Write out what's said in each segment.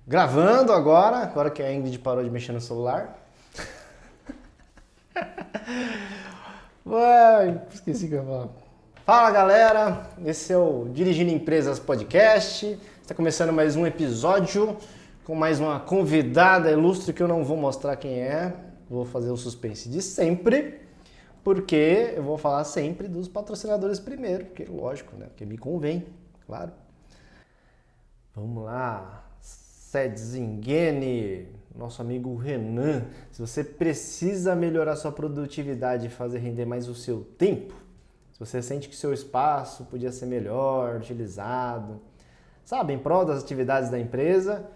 Gravando agora que a Ingrid parou de mexer no celular. Ué, esqueci o que eu ia falar. Fala galera, esse é o Dirigindo Empresas Podcast. Está começando mais um episódio com mais uma convidada ilustre que eu não vou mostrar quem é. Vou fazer o suspense de sempre, porque eu vou falar sempre dos patrocinadores primeiro, porque lógico, né? Porque me convém, claro. Vamos lá. Sedzingene, nosso amigo Renan. Se você precisa melhorar sua produtividade e fazer render mais o seu tempo, se você sente que seu espaço podia ser melhor utilizado, sabe, em prol das atividades da empresa,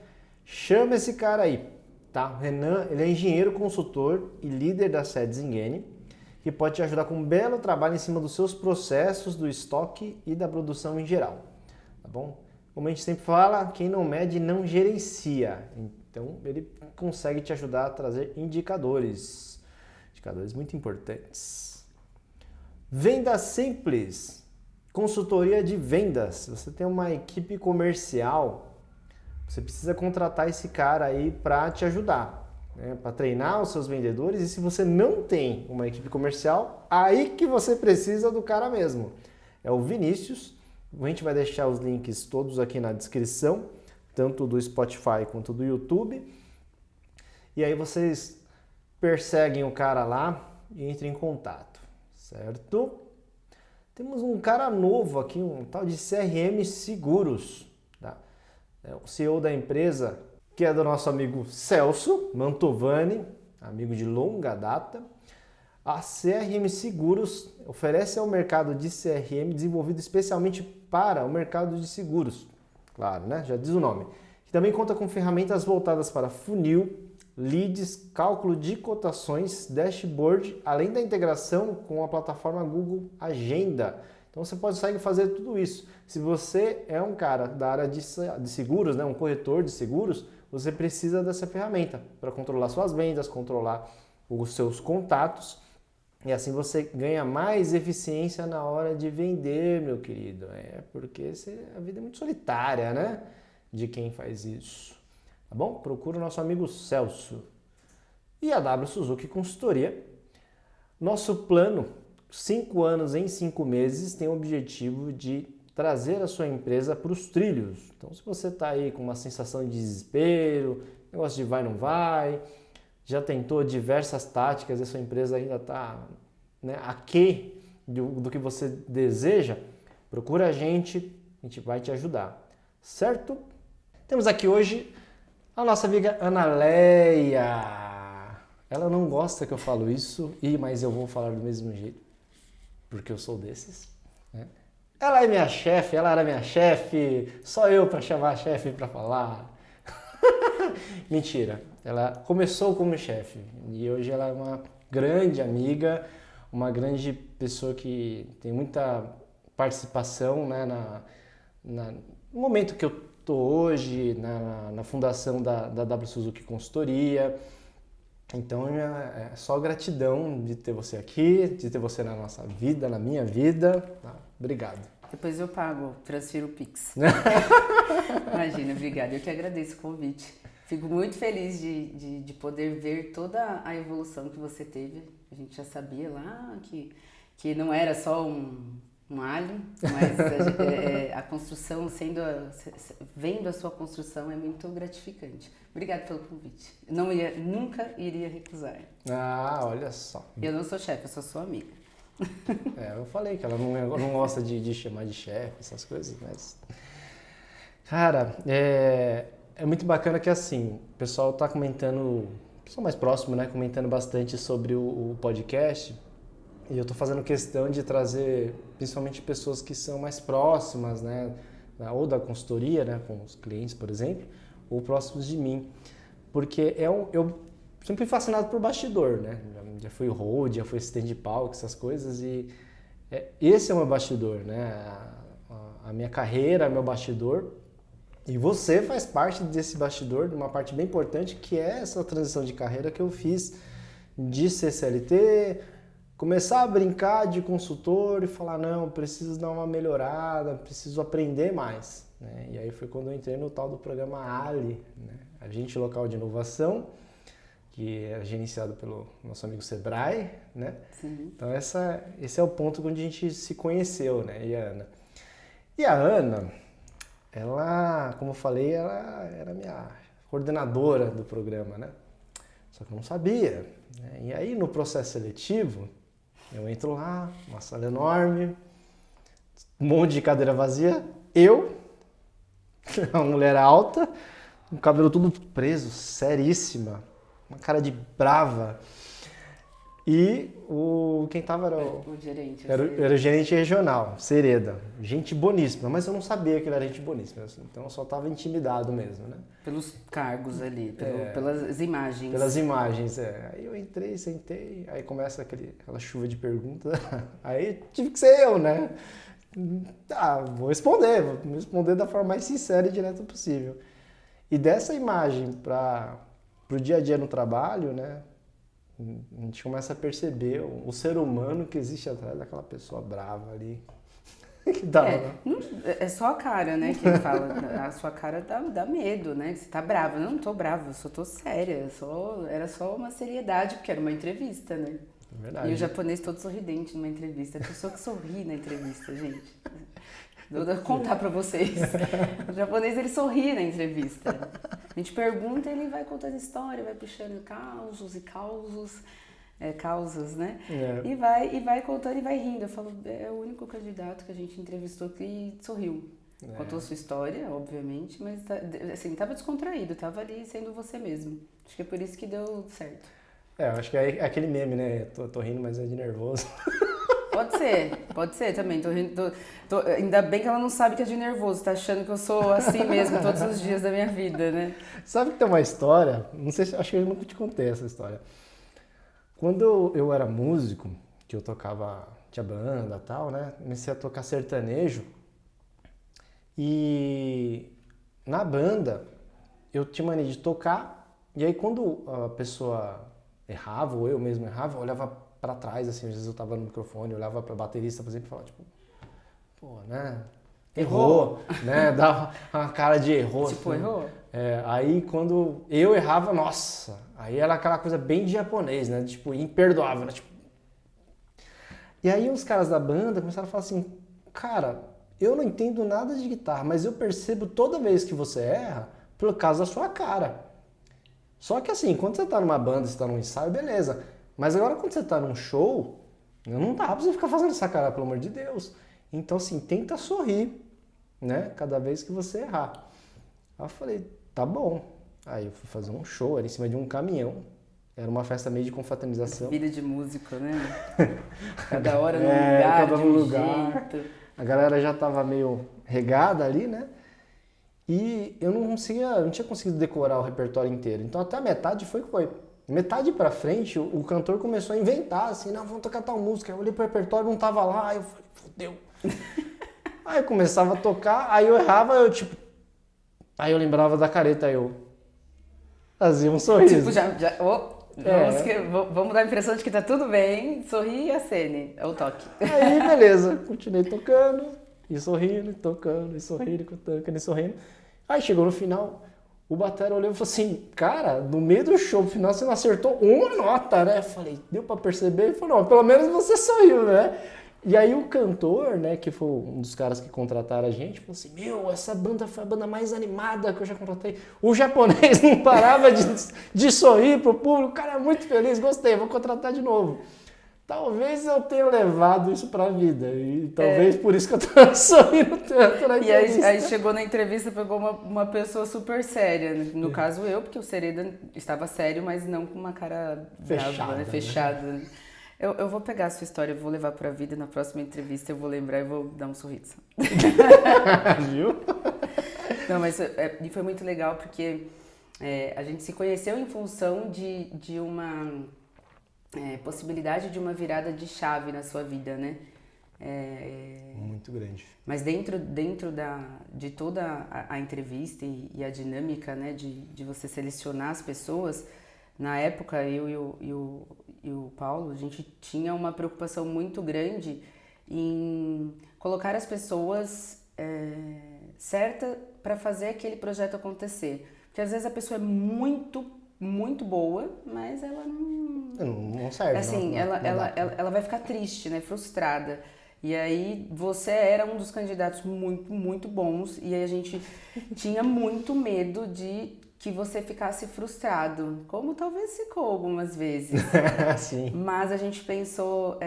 chama esse cara aí, tá? O Renan, ele é engenheiro consultor e líder da Sedzingene, que pode te ajudar com um belo trabalho em cima dos seus processos, do estoque e da produção em geral, tá bom? Como a gente sempre fala, quem não mede não gerencia. Então, ele consegue te ajudar a trazer indicadores muito importantes. Venda simples, consultoria de vendas. Se você tem uma equipe comercial, você precisa contratar esse cara aí para te ajudar, né? Para treinar os seus vendedores. E se você não tem uma equipe comercial, aí que você precisa do cara mesmo. É o Vinícius. A gente vai deixar os links todos aqui na descrição, tanto do Spotify quanto do YouTube. E aí vocês perseguem o cara lá e entrem em contato, certo? Temos um cara novo aqui, um tal de CRM Seguros, tá? É o CEO da empresa, que é do nosso amigo Celso Mantovani, amigo de longa data. A CRM Seguros oferece ao mercado de CRM desenvolvido especialmente para o mercado de seguros, claro, né? Já diz o nome. Que também conta com ferramentas voltadas para funil, leads, cálculo de cotações, dashboard, além da integração com a plataforma Google Agenda. Então você consegue fazer tudo isso. Se você é um cara da área de seguros, né? Um corretor de seguros, você precisa dessa ferramenta para controlar suas vendas, controlar os seus contatos. E assim você ganha mais eficiência na hora de vender, meu querido. Porque a vida é muito solitária, né? De quem faz isso. Tá bom? Procura o nosso amigo Celso. E a W Suzuki Consultoria. Nosso plano, 5 anos em 5 meses, tem o objetivo de trazer a sua empresa para os trilhos. Então, se você está aí com uma sensação de desespero, negócio de vai, não vai, já tentou diversas táticas e a sua empresa ainda está, né, aquém do que você deseja, procura a gente vai te ajudar, certo? Temos aqui hoje a nossa amiga Analeia. Ela não gosta que eu falo isso, mas eu vou falar do mesmo jeito, porque eu sou desses, né? Ela é minha chefe, ela era minha chefe, só eu para chamar a chefe para falar. Mentira, ela começou como chefe e hoje ela é uma grande amiga, uma grande pessoa que tem muita participação, né, no momento que eu estou hoje, na fundação da W Suzuki Consultoria. Então é só gratidão de ter você aqui, de ter você na nossa vida, na minha vida. Tá? Obrigado. Depois eu pago, transfiro o Pix. Imagina, obrigada. Eu que agradeço o convite. Fico muito feliz de poder ver toda a evolução que você teve. A gente já sabia lá que não era só um alien, mas a construção, vendo a sua construção, é muito gratificante. Obrigada pelo convite. Nunca iria recusar. Ah, olha só. Eu não sou chefe, eu sou sua amiga. Eu falei que ela não gosta de chamar de chefe, essas coisas, mas... Cara, é muito bacana que assim, o pessoal tá comentando, o pessoal mais próximo, né, comentando bastante sobre o podcast, e eu tô fazendo questão de trazer principalmente pessoas que são mais próximas, né, ou da consultoria, né, com os clientes, por exemplo, ou próximos de mim, porque eu sempre fui fascinado por bastidor, né, já fui road, já fui assistente de palco, essas coisas, e esse é o meu bastidor, né, a minha carreira é meu bastidor. E você faz parte desse bastidor, de uma parte bem importante, que é essa transição de carreira que eu fiz de ser CLT, começar a brincar de consultor e falar, não, preciso dar uma melhorada, preciso aprender mais. né? E aí foi quando eu entrei no tal do programa Ali, né? Agente Local de Inovação, que é gerenciado pelo nosso amigo Sebrae, né? Sim. Então esse é o ponto onde a gente se conheceu, né? E a Ana, ela, como eu falei, ela era minha coordenadora do programa, né? Só que eu não sabia, né? E aí no processo seletivo, eu entro lá, uma sala enorme, um monte de cadeira vazia, eu, uma mulher alta, com o cabelo tudo preso, seríssima, uma cara de brava. E quem tava era O gerente. era o gerente regional, Sereda. Gente boníssima, mas eu não sabia que ele era gente boníssima, então eu só tava intimidado mesmo, né? Pelos cargos ali, pelas imagens. Pelas imagens, Aí eu entrei, sentei, aí começa aquela chuva de perguntas, aí tive que ser eu, né? Vou responder da forma mais sincera e direta possível. E dessa imagem pro dia a dia no trabalho, né? A gente começa a perceber o ser humano que existe atrás daquela pessoa brava ali. Que dá, é só a cara, né, que ele fala. A sua cara dá medo, né? Você tá brava. Não tô brava, eu só tô séria. Era só uma seriedade, porque era uma entrevista, né? É verdade. E o japonês todo sorridente numa entrevista. A pessoa que sorri na entrevista, gente. Vou contar pra vocês. O japonês, ele sorri na entrevista. A gente pergunta, ele vai contando história, vai puxando causas, né? É. E vai contando e vai rindo. Eu falo, é o único candidato que a gente entrevistou que sorriu. Contou a sua história, obviamente, mas assim, tava descontraído, tava ali sendo você mesmo. Acho que é por isso que deu certo. Eu acho que é aquele meme, né? Tô rindo, mas é de nervoso. Pode ser também. Tô rindo, ainda bem que ela não sabe que é de nervoso, tá achando que eu sou assim mesmo todos os dias da minha vida, né? Sabe que tem uma história, não sei, acho que eu nunca te contei essa história. Quando eu era músico, que eu tinha banda e tal, né? Comecei a tocar sertanejo. E na banda, eu tinha mania de tocar, e aí quando a pessoa errava, ou eu mesmo errava, eu olhava pra trás, assim, às vezes eu tava no microfone, eu olhava pra baterista, por exemplo, e falava, tipo, pô, né? Errou, né? Dava uma cara de errou. Tipo, assim. errou? Aí quando eu errava, nossa, aí era aquela coisa bem de japonês, né? Tipo, imperdoável, né? Tipo... E aí os caras da banda começaram a falar assim, cara, eu não entendo nada de guitarra, mas eu percebo toda vez que você erra por causa da sua cara. Só que assim, quando você tá numa banda, você tá num ensaio, beleza. Mas agora quando você tá num show, não dá pra você ficar fazendo essa cara, pelo amor de Deus. Então assim, tenta sorrir, né? Cada vez que você errar. Aí eu falei, tá bom. Aí eu fui fazer um show, era em cima de um caminhão. Era uma festa meio de confraternização. Vida de músico, né? Cada hora num lugar, cada de um lugar. jeito. A galera já tava meio regada ali, né? E eu não tinha conseguido decorar o repertório inteiro. Então até a metade foi. Metade pra frente, o cantor começou a inventar, assim, não, vamos tocar tal música. Eu olhei pro repertório, não tava lá, aí eu falei, fodeu. Aí eu começava a tocar, aí eu errava, aí eu lembrava da careta, aí eu fazia um sorriso. Tipo, vamos dar a impressão de que tá tudo bem, sorri e acene, é o toque. Aí, beleza, continuei tocando, e sorrindo, tocando, e sorrindo, tocando, e sorrindo. Aí chegou no final, o batera olhou e falou assim, cara, no meio do show, no final você não acertou uma nota, né? Eu falei, deu pra perceber? Ele falou, não, pelo menos você sorriu, né? E aí o cantor, né, que foi um dos caras que contrataram a gente, falou assim, essa banda foi a banda mais animada que eu já contratei. O japonês não parava de sorrir pro público, o cara é muito feliz, gostei, vou contratar de novo. Talvez eu tenha levado isso pra vida, e talvez por isso que eu tô sorrindo tanto na entrevista. E aí chegou na entrevista, pegou uma pessoa super séria, no caso eu, porque o Sereda estava sério, mas não com uma cara brava, né? Fechada. Né? Eu vou pegar a sua história, eu vou levar pra vida, na próxima entrevista eu vou lembrar e vou dar um sorriso. Viu? Não, mas foi muito legal porque a gente se conheceu em função de uma possibilidade de uma virada de chave na sua vida, né? Muito grande. Mas dentro de toda a entrevista e a dinâmica, né, de você selecionar as pessoas, na época eu e o Paulo, a gente tinha uma preocupação muito grande em colocar as pessoas certa para fazer aquele projeto acontecer. Porque às vezes a pessoa é muito, muito boa, mas ela não serve. Assim, ela vai ficar triste, né? Frustrada. E aí você era um dos candidatos muito, muito bons e aí a gente tinha muito medo de que você ficasse frustrado, como talvez ficou algumas vezes. Sim. Mas a gente pensou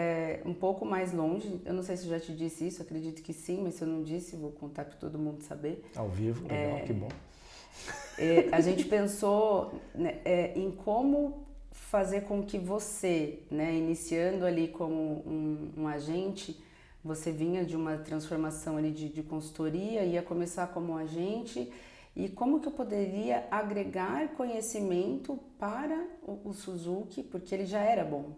um pouco mais longe, eu não sei se eu já te disse isso, acredito que sim, mas se eu não disse, vou contar para todo mundo saber. Ao vivo, legal, que bom. A gente pensou, né, em como fazer com que você, né, iniciando ali como um agente, você vinha de uma transformação ali de consultoria, ia começar como agente, e como que eu poderia agregar conhecimento para o Suzuki, porque ele já era bom.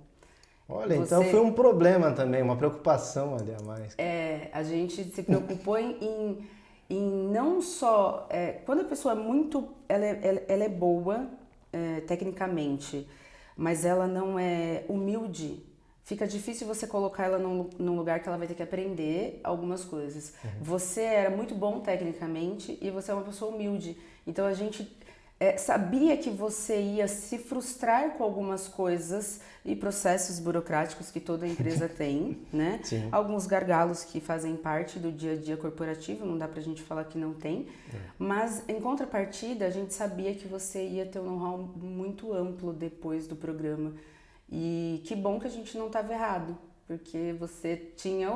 Olha, então foi um problema também, uma preocupação ali a mais. A gente se preocupou em não só... quando a pessoa é muito... Ela é boa tecnicamente, mas ela não é humilde, fica difícil você colocar ela num lugar que ela vai ter que aprender algumas coisas. Uhum. Você era muito bom tecnicamente e você é uma pessoa humilde. Então a gente sabia que você ia se frustrar com algumas coisas e processos burocráticos que toda empresa tem, né? Sim. Alguns gargalos que fazem parte do dia a dia corporativo, não dá pra gente falar que não tem. Mas em contrapartida, a gente sabia que você ia ter um know-how muito amplo depois do programa. E que bom que a gente não estava errado, porque você tinha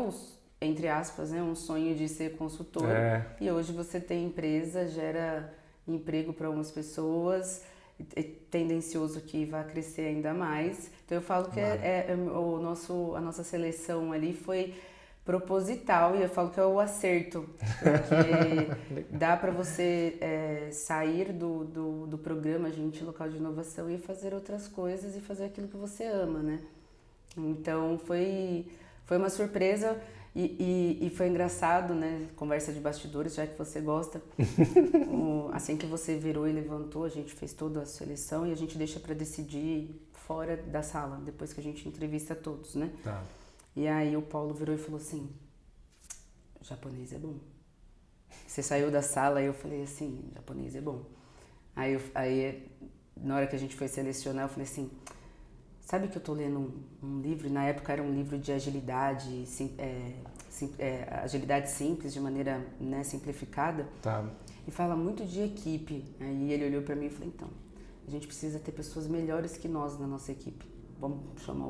entre aspas, né, um sonho de ser consultor e hoje você tem empresa, gera emprego para algumas pessoas, é tendencioso que vai crescer ainda mais. Então eu falo que a nossa seleção ali foi proposital e eu falo que é o acerto, porque dá para você sair do programa Agente Local de Inovação e fazer outras coisas e fazer aquilo que você ama, né? Então foi uma surpresa e foi engraçado, né? Conversa de bastidores, já que você gosta. Assim que você virou e levantou, a gente fez toda a seleção e a gente deixa para decidir fora da sala, depois que a gente entrevista todos, né? Tá. E aí o Paulo virou e falou assim, japonês é bom. Você saiu da sala e eu falei assim, japonês é bom. Aí na hora que a gente foi selecionar, eu falei assim, sabe que eu tô lendo um livro, e na época era um livro de agilidade, agilidade simples, de maneira, né, simplificada. Tá. E fala muito de equipe. Aí ele olhou pra mim e falou, então, a gente precisa ter pessoas melhores que nós na nossa equipe. Vamos chamar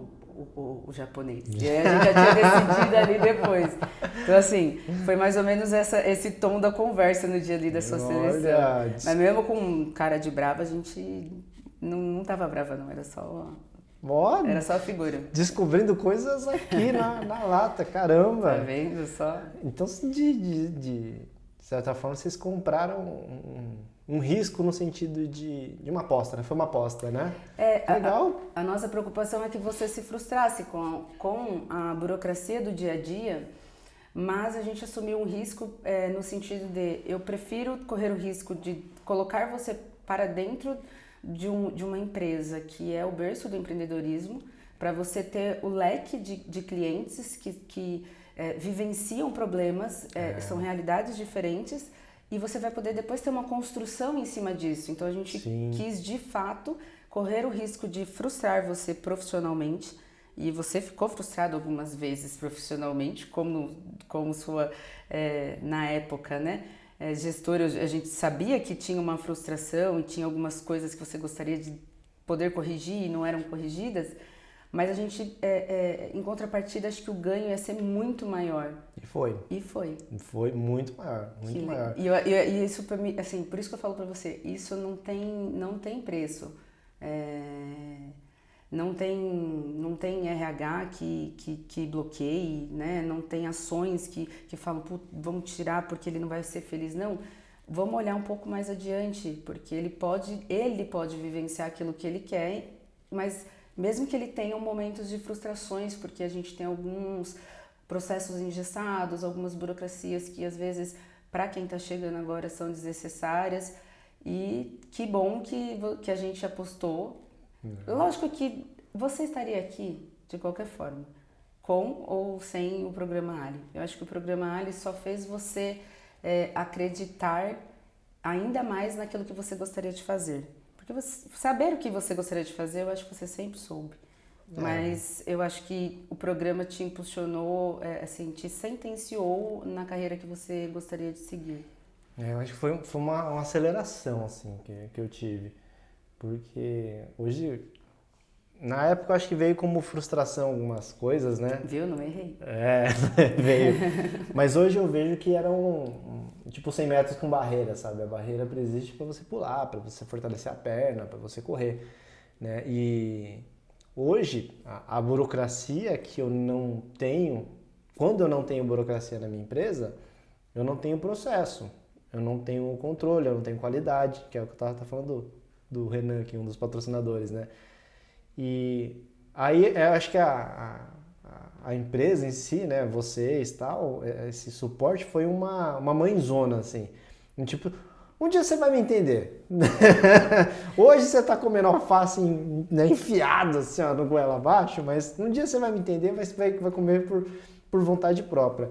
o japonês. E aí a gente já tinha decidido ali depois. Então, assim, foi mais ou menos esse tom da conversa no dia ali da sua seleção. Mas mesmo com cara de brava, a gente não tava brava, não. Era só a figura. Descobrindo coisas aqui na lata, caramba. Tá vendo só? Então, de certa forma, vocês compraram um risco no sentido de uma aposta, né? Foi uma aposta, né? Legal. A nossa preocupação é que você se frustrasse com a burocracia do dia a dia, mas a gente assumiu um risco no sentido de eu prefiro correr o risco de colocar você para dentro de uma empresa que é o berço do empreendedorismo, para você ter o leque de clientes que vivenciam problemas, são realidades diferentes, e você vai poder depois ter uma construção em cima disso. Então a gente quis de fato correr o risco de frustrar você profissionalmente, e você ficou frustrado algumas vezes profissionalmente, como sua, na época, né? Gestora, a gente sabia que tinha uma frustração e tinha algumas coisas que você gostaria de poder corrigir e não eram corrigidas, mas a gente, em contrapartida, acho que o ganho ia ser muito maior. E foi. Foi muito maior, muito maior. E isso para mim, assim, por isso que eu falo para você, isso não tem preço. Não tem RH que bloqueie, né? Não tem ações que falam, vamos tirar porque ele não vai ser feliz. Não, vamos olhar um pouco mais adiante, porque ele pode vivenciar aquilo que ele quer, mas mesmo que ele tenha momentos de frustrações, porque a gente tem alguns processos engessados, algumas burocracias que às vezes, para quem está chegando agora, são desnecessárias, e que bom que a gente apostou. Lógico que você estaria aqui de qualquer forma, com ou sem o programa Ali. Eu acho que o programa Ali só fez você acreditar ainda mais naquilo que você gostaria de fazer. Porque saber o que você gostaria de fazer, eu acho que você sempre soube. Mas eu acho que o programa te impulsionou, assim, te sentenciou na carreira que você gostaria de seguir. Eu acho que foi uma aceleração, assim, que eu tive. Porque hoje, na época eu acho que veio como frustração algumas coisas, né? Viu? Não errei. Veio. Mas hoje eu vejo que era tipo 100 metros com barreira, sabe? A barreira existe para você pular, para você fortalecer a perna, para você correr, né? E hoje, a burocracia que eu não tenho, quando eu não tenho burocracia na minha empresa, eu não tenho processo, eu não tenho controle, eu não tenho qualidade, que é o que eu estava falando do Renan, que é um dos patrocinadores, né? E aí eu acho que a empresa em si, né, vocês tal, esse suporte foi uma mãezona, assim. Tipo, um dia você vai me entender. Hoje você tá comendo alface né, enfiado assim, ó, no goela abaixo, mas um dia você vai me entender, mas vai comer por vontade própria.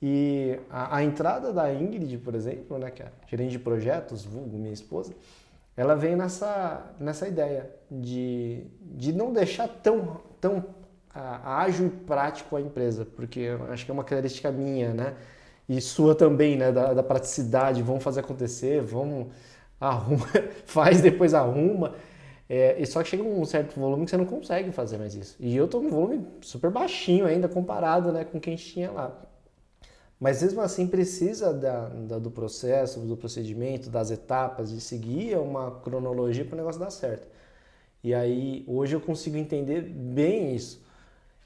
E a entrada da Ingrid, por exemplo, né, que é a gerente de projetos, vulgo minha esposa, ela veio nessa ideia de não deixar tão ágil e prático a empresa, porque eu acho que é uma característica minha, né? E sua também, né? Da praticidade, vamos fazer acontecer, vamos arruma, faz, depois arruma. E só que chega um certo volume que você não consegue fazer mais isso. E eu tô num volume super baixinho ainda comparado, né, com quem tinha lá. Mas mesmo assim precisa do processo, do procedimento, das etapas, de seguir uma cronologia para o negócio dar certo. E aí hoje eu consigo entender bem isso.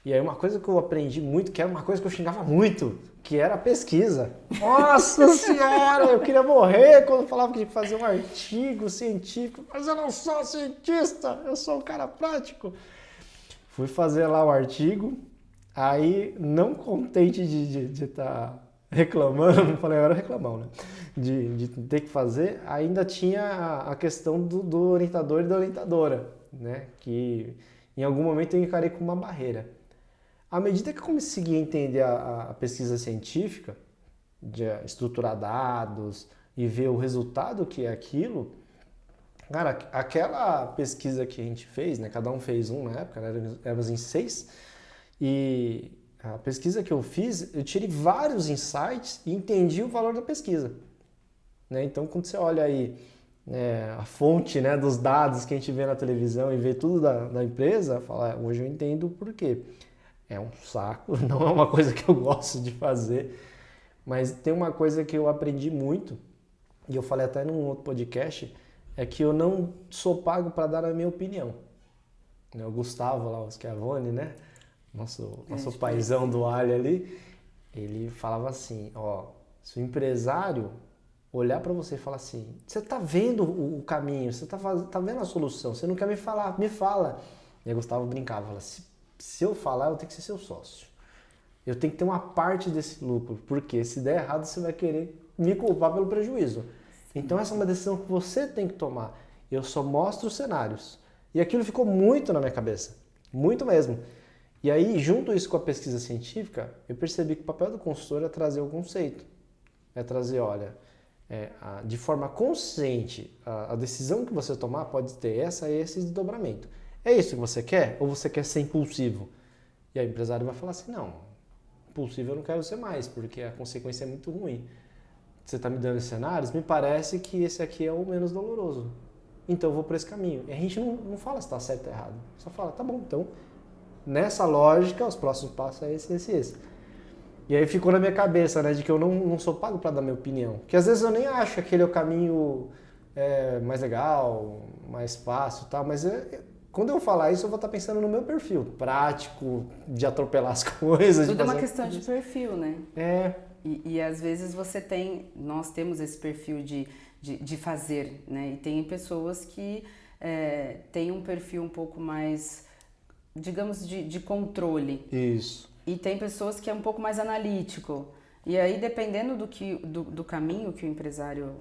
E aí uma coisa que eu aprendi muito, que era uma coisa que eu xingava muito, que era a pesquisa. Nossa senhora, eu queria morrer quando falava que tinha que fazer um artigo científico, mas eu não sou cientista, eu sou um cara prático. Fui fazer lá o artigo, aí não contente de estar reclamando, não falei, eu era reclamão, né? De ter que fazer, ainda tinha a questão do orientador e da orientadora, né? Que em algum momento eu encarei como uma barreira. À medida que eu consegui entender a pesquisa científica, de estruturar dados e ver o resultado que é aquilo, cara, aquela pesquisa que a gente fez, né? Cada um fez um na época, éramos em 6, e a pesquisa que eu fiz, eu tirei vários insights e entendi o valor da pesquisa. Né? Então, quando você olha aí a fonte, né, dos dados que a gente vê na televisão e vê tudo da empresa, fala, hoje eu entendo o porquê. É um saco, não é uma coisa que eu gosto de fazer, mas tem uma coisa que eu aprendi muito, e eu falei até num outro podcast, é que eu não sou pago para dar a minha opinião. O Gustavo lá, o Schiavone, né? Nosso paizão do alho ali, ele falava assim, ó, se o empresário olhar para você e falar assim, você tá vendo o caminho, você tá vendo a solução, você não quer me falar, me fala. E aí Gustavo brincava, falava, se eu falar, eu tenho que ser seu sócio. Eu tenho que ter uma parte desse lucro, porque se der errado, você vai querer me culpar pelo prejuízo. Então essa é uma decisão que você tem que tomar. Eu só mostro os cenários. E aquilo ficou muito na minha cabeça, muito mesmo. E aí, junto isso com a pesquisa científica, eu percebi que o papel do consultor é trazer o conceito. É trazer, olha, de forma consciente, a decisão que você tomar pode ter esse desdobramento. É isso que você quer? Ou você quer ser impulsivo? E aí o empresário vai falar assim, não, impulsivo eu não quero ser mais, porque a consequência é muito ruim. Você está me dando cenários, me parece que esse aqui é o menos doloroso. Então eu vou por esse caminho. E a gente não fala se está certo ou errado. Só fala, tá bom, então nessa lógica, os próximos passos é esse. E aí ficou na minha cabeça, né, de que eu não sou pago para dar minha opinião. Que às vezes eu nem acho que aquele é o caminho mais legal, mais fácil e tal, mas quando eu falar isso, eu vou estar pensando no meu perfil prático, de atropelar as coisas. Tudo é uma questão de perfil, né? É. E às vezes nós temos esse perfil de fazer, né? E tem pessoas que têm um perfil um pouco mais, digamos, de controle. Isso. E tem pessoas que é um pouco mais analítico. E aí, dependendo do caminho que o empresário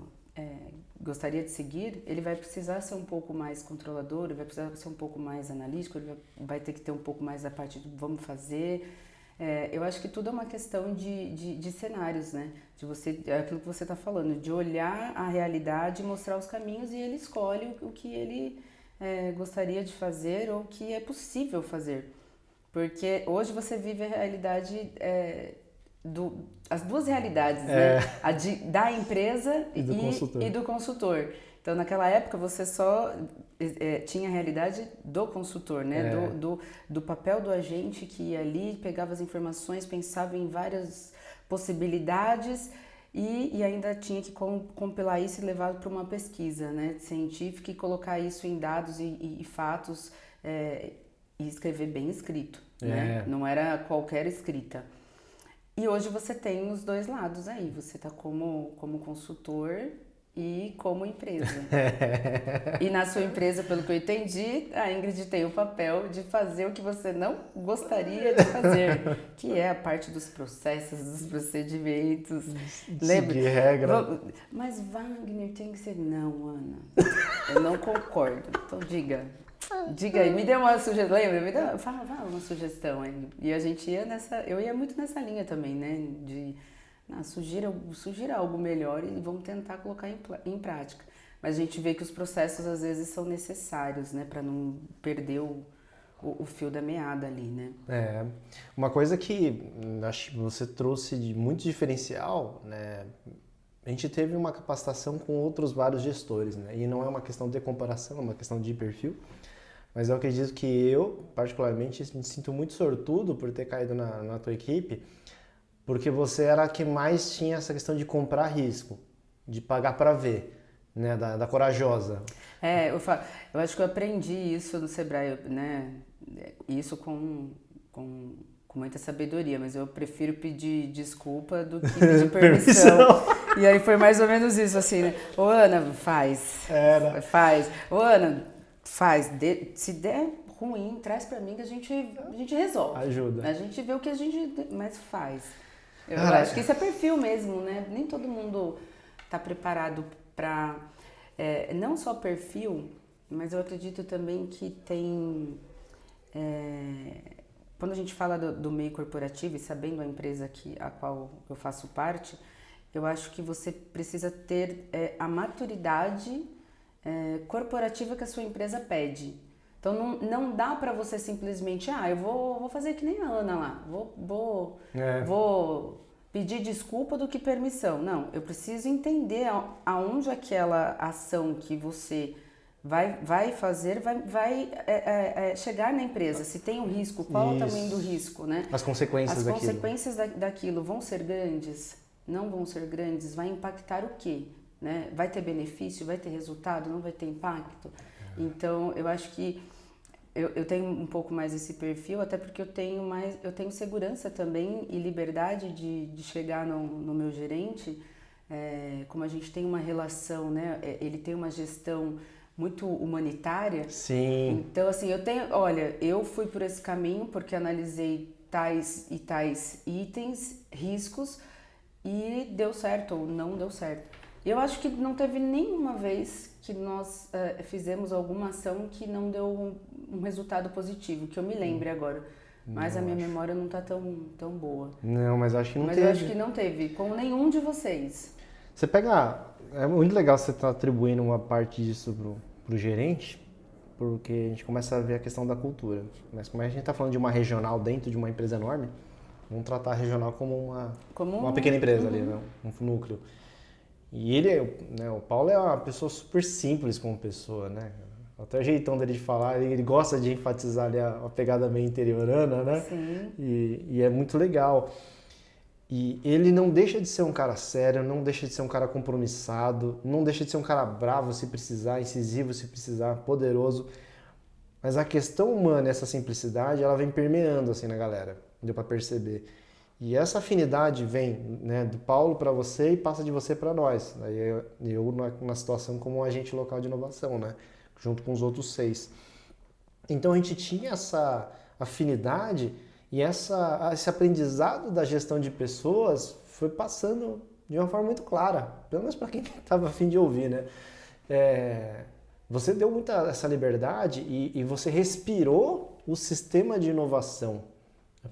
gostaria de seguir, ele vai precisar ser um pouco mais controlador, ele vai precisar ser um pouco mais analítico, ele vai ter que ter um pouco mais da parte do vamos fazer. Eu acho que tudo é uma questão de cenários, né? De você, é aquilo que você está falando, de olhar a realidade, mostrar os caminhos e ele escolhe o que ele gostaria de fazer ou o que é possível fazer. Porque hoje você vive a realidade, as duas realidades, né? Da empresa e do consultor. Então, naquela época, você só tinha a realidade do consultor, né? Do papel do agente que ia ali, pegava as informações, pensava em várias possibilidades e ainda tinha que compilar isso e levar para uma pesquisa, né? Científica e colocar isso em dados e fatos e escrever bem escrito, né? Não era qualquer escrita. E hoje você tem os dois lados aí. Você está como consultor e como empresa. E na sua empresa, pelo que eu entendi, a Ingrid tem o papel de fazer o que você não gostaria de fazer, que é a parte dos processos, dos procedimentos. Lembra? Seguir regra. Mas Wagner tem que ser... Não, Ana, eu não concordo. Então diga aí, me dê uma sugestão, lembra? Fala uma sugestão aí. E a gente ia eu ia muito nessa linha também, né? Sugira algo melhor e vamos tentar colocar em prática. Mas a gente vê que os processos às vezes são necessários, né? Para não perder o fio da meada ali, né? Uma coisa que acho que você trouxe de muito diferencial, né? A gente teve uma capacitação com outros vários gestores, né? E não é uma questão de comparação, é uma questão de perfil. Mas eu acredito que eu, particularmente, me sinto muito sortudo por ter caído na tua equipe, porque você era a que mais tinha essa questão de comprar risco, de pagar para ver, né? Da corajosa. Eu acho que eu aprendi isso no Sebrae, né? Isso com muita sabedoria, mas eu prefiro pedir desculpa do que pedir permissão. E aí foi mais ou menos isso, assim, né? Ô, Ana, faz. Faz. Ô, Ana, faz. Se der ruim, traz pra mim que a gente resolve. Ajuda. A gente vê o que a gente... Mas faz. Eu acho que isso é perfil mesmo, né? Nem todo mundo tá preparado pra... não só perfil, mas eu acredito também que tem... quando a gente fala do meio corporativo e sabendo a empresa a qual eu faço parte, eu acho que você precisa ter a maturidade corporativa que a sua empresa pede. Então não dá para você simplesmente, eu vou fazer que nem a Ana lá, vou pedir desculpa do que permissão. Não, eu preciso entender aonde aquela ação que você vai fazer, vai chegar na empresa. Se tem um risco, qual o tamanho do risco, né? As consequências daquilo. As consequências daquilo vão ser grandes? Não vão ser grandes? Vai impactar o quê? Né? Vai ter benefício? Vai ter resultado? Não vai ter impacto? Então, eu acho que eu tenho um pouco mais esse perfil, até porque eu tenho segurança também e liberdade de chegar no meu gerente, como a gente tem uma relação, né? Ele tem uma gestão muito humanitária. Sim. Então, assim, eu fui por esse caminho porque analisei tais e tais itens, riscos, e deu certo ou não deu certo. Eu acho que não teve nenhuma vez que nós fizemos alguma ação que não deu um resultado positivo, que eu me lembre agora. Mas a minha memória não está tão boa. Não, mas acho que não teve. Mas eu acho que não teve, com nenhum de vocês. Você pega... É muito legal você estar atribuindo uma parte disso pro gerente, porque a gente começa a ver a questão da cultura. Mas como a gente está falando de uma regional dentro de uma empresa enorme, vamos tratar a regional como uma pequena empresa ali, né? Um núcleo. E o Paulo é uma pessoa super simples como pessoa, né? Até o jeitão dele de falar, ele gosta de enfatizar ali a pegada meio interiorana, né? Sim. E é muito legal. E ele não deixa de ser um cara sério, não deixa de ser um cara compromissado, não deixa de ser um cara bravo se precisar, incisivo se precisar, poderoso. Mas a questão humana, essa simplicidade, ela vem permeando assim na galera, deu para perceber. E essa afinidade vem, né, do Paulo para você e passa de você para nós. Aí eu na situação como um agente local de inovação, né, junto com os outros 6. Então a gente tinha essa afinidade e esse aprendizado da gestão de pessoas foi passando de uma forma muito clara, pelo menos para quem estava a fim de ouvir, né? Você deu muita essa liberdade e você respirou o sistema de inovação.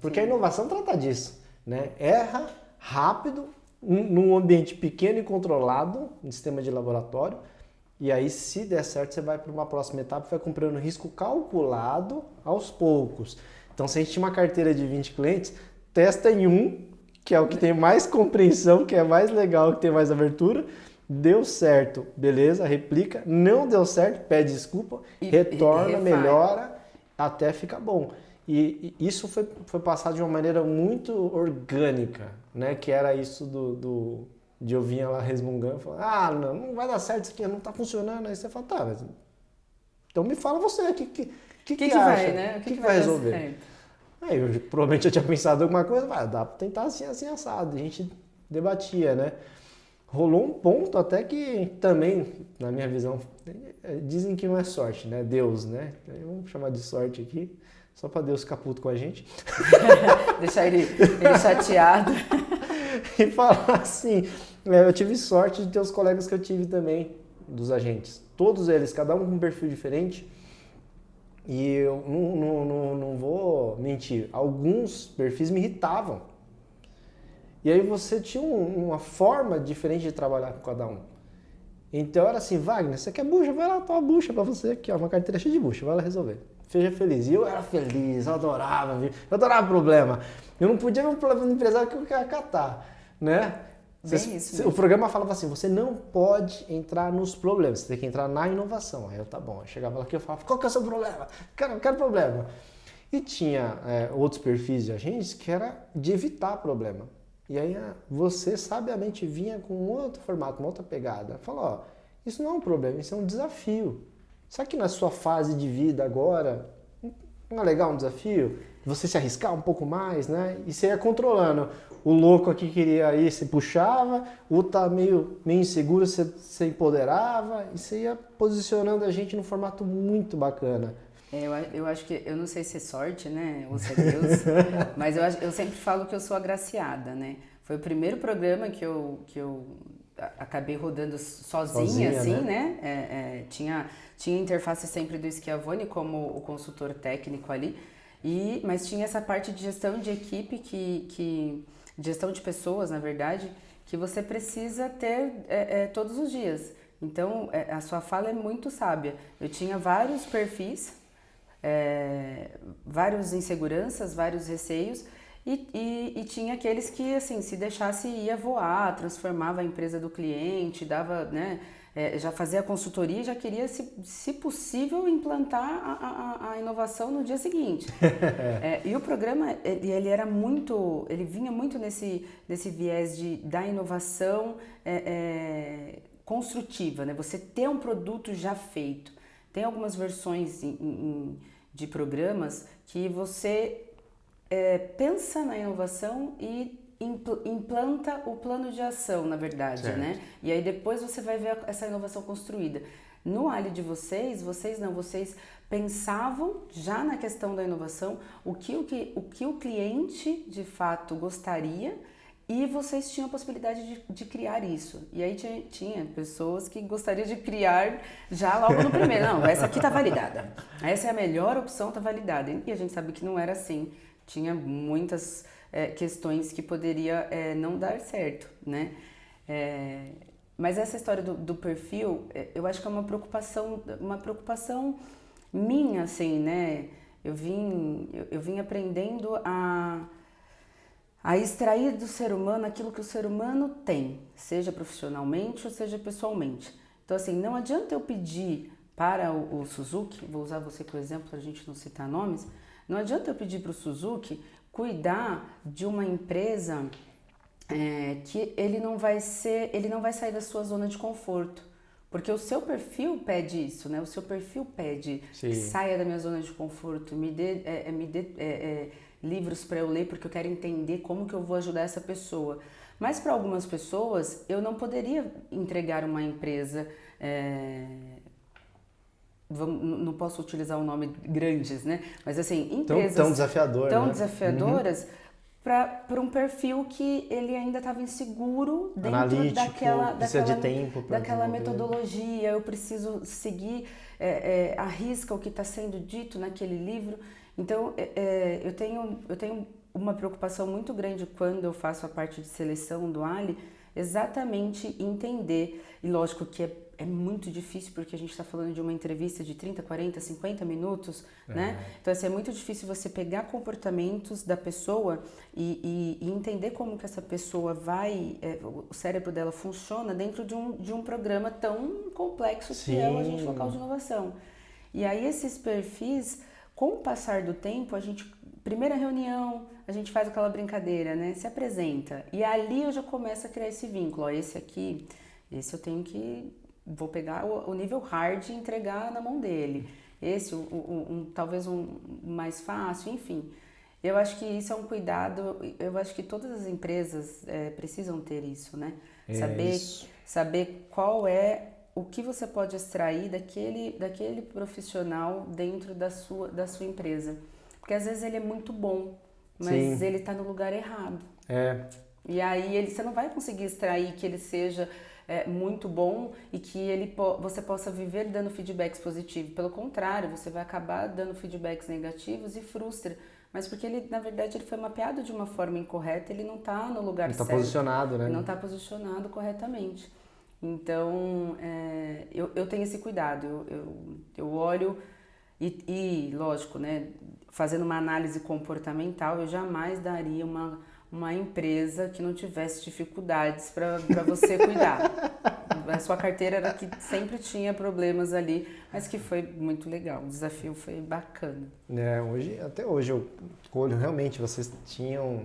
Porque a inovação trata disso, né? Erra rápido, num ambiente pequeno e controlado, no sistema de laboratório, e aí se der certo você vai para uma próxima etapa e vai comprando risco calculado aos poucos. Então se a gente tinha uma carteira de 20 clientes, testa em um, que é o que tem mais compreensão, que é mais legal, que tem mais abertura. Deu certo, beleza, replica. Não deu certo, pede desculpa, retorna, melhora, até ficar bom. E isso foi passado de uma maneira muito orgânica, né? Que era isso de eu vinha lá resmungando, falando, não vai dar certo isso aqui, não tá funcionando. Aí você fala, tá, mas então me fala você, o que acha? Vai, né? O que vai resolver? Aí provavelmente eu tinha pensado alguma coisa, dá pra tentar assim, assim, assado. A gente debatia, né? Rolou um ponto até que também, na minha visão, dizem que não é sorte, né? Deus, né? Vamos chamar de sorte aqui, só para Deus ficar puto com a gente. Deixar ele chateado. E falar assim, eu tive sorte de ter os colegas que eu tive também, dos agentes. Todos eles, cada um com um perfil diferente. E eu não vou mentir, alguns perfis me irritavam. E aí você tinha uma forma diferente de trabalhar com cada um. Então era assim, Wagner, você quer bucha? Vai lá, toma bucha pra você aqui, ó, uma carteira cheia de bucha, vai lá resolver. Seja feliz. E eu era feliz, eu adorava problema. Eu não podia ver um problema do empresário que eu queria catar, né? O programa falava assim, você não pode entrar nos problemas, você tem que entrar na inovação. Aí eu, tá bom, eu chegava lá aqui e falava, qual que é o seu problema? Quero problema. E tinha outros perfis de agentes que era de evitar problema. E aí você sabiamente vinha com um outro formato, uma outra pegada. Falou, ó, isso não é um problema, isso é um desafio. Será que na sua fase de vida agora, não é legal um desafio? Você se arriscar um pouco mais, né? E você ia controlando. O louco aqui queria ir, você puxava, o outro tá meio inseguro, você empoderava, e você ia posicionando a gente num formato muito bacana. Eu acho que, eu não sei se é sorte, né, ou se é Deus, mas eu sempre falo que eu sou agraciada, né? Foi o primeiro programa que eu acabei rodando sozinha assim, né? Tinha interface sempre do Schiavone como o consultor técnico ali, mas tinha essa parte de gestão de equipe, gestão de pessoas, na verdade, que você precisa ter todos os dias. Então, a sua fala é muito sábia. Eu tinha vários perfis, várias inseguranças, vários receios e tinha aqueles que, assim, se deixasse ia voar, transformava a empresa do cliente, dava, né, já fazia a consultoria e já queria, se possível, implantar a inovação no dia seguinte. E o programa, ele vinha muito nesse viés da inovação construtiva, né? Você ter um produto já feito. Tem algumas versões de programas que você pensa na inovação e implanta o plano de ação, na verdade, certo, né? E aí depois você vai ver essa inovação construída. No Ali de vocês pensavam já na questão da inovação, o que o cliente de fato gostaria, e vocês tinham a possibilidade de criar isso. E aí tinha pessoas que gostariam de criar já logo no primeiro. Não, essa aqui tá validada. Essa é a melhor opção, tá validada. E a gente sabe que não era assim. Tinha muitas questões que poderia não dar certo, né? Mas essa história do perfil, eu acho que é uma preocupação minha, assim, né? Eu vim aprendendo a extrair do ser humano aquilo que o ser humano tem, seja profissionalmente ou seja pessoalmente. Então, assim, não adianta eu pedir para o Suzuki, vou usar você como exemplo para a gente não citar nomes, não adianta eu pedir para o Suzuki cuidar de uma empresa que ele não vai sair da sua zona de conforto. Porque o seu perfil pede isso, né? O seu perfil pede que saia da minha zona de conforto, me dê livros para eu ler, porque eu quero entender como que eu vou ajudar essa pessoa. Mas para algumas pessoas, eu não poderia entregar uma empresa, não posso utilizar o nome grandes, né? Mas assim, empresas tão desafiadoras para um perfil que ele ainda estava inseguro dentro daquela metodologia. Eu preciso seguir a risca o que está sendo dito naquele livro. Então, eu tenho uma preocupação muito grande quando eu faço a parte de seleção do Ali, exatamente entender, e lógico que é muito difícil porque a gente está falando de uma entrevista de 30, 40, 50 minutos, né? Então assim, é muito difícil você pegar comportamentos da pessoa e entender como que essa pessoa vai, o cérebro dela funciona dentro de um programa tão complexo que é o Agente Local de Inovação. E aí esses perfis, com o passar do tempo, primeira reunião, a gente faz aquela brincadeira, né? Se apresenta. E ali eu já começo a criar esse vínculo. Ó, esse eu tenho que... Vou pegar o nível hard e entregar na mão dele. Esse, talvez um mais fácil, enfim. Eu acho que isso é um cuidado, eu acho que todas as empresas precisam ter isso, né? Saber qual é o que você pode extrair daquele profissional dentro da sua empresa. Porque às vezes ele é muito bom, mas ele está no lugar errado. E aí você não vai conseguir extrair que ele seja muito bom e que você possa viver dando feedbacks positivos. Pelo contrário, você vai acabar dando feedbacks negativos e frustra. Mas porque na verdade, ele foi mapeado de uma forma incorreta, ele não está no lugar certo. Não está posicionado, né? Ele não está posicionado corretamente. Então, eu tenho esse cuidado. Eu olho e, lógico, né, fazendo uma análise comportamental, eu jamais daria uma empresa que não tivesse dificuldades para você cuidar. A sua carteira era que sempre tinha problemas ali, mas que foi muito legal. O desafio foi bacana. Até hoje eu olho, realmente, vocês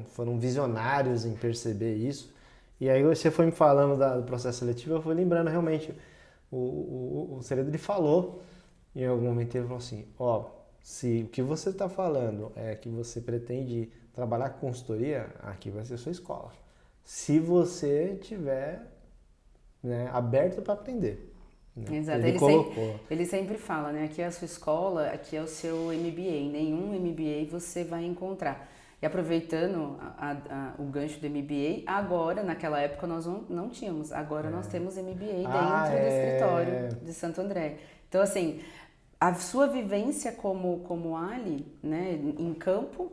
foram visionários em perceber isso. E aí você foi me falando do processo seletivo, eu fui lembrando realmente, o Segredo ele falou, em algum momento ele falou assim, se o que você está falando é que você pretende trabalhar com consultoria, aqui vai ser a sua escola. Se você tiver aberto para aprender. Né? Exato. Ele sempre fala, né? Aqui é a sua escola, aqui é o seu MBA. Nenhum MBA você vai encontrar. E aproveitando o gancho do MBA, agora, naquela época nós não tínhamos, agora nós temos MBA dentro do escritório de Santo André. Então, assim, a sua vivência como Ali, né, em campo,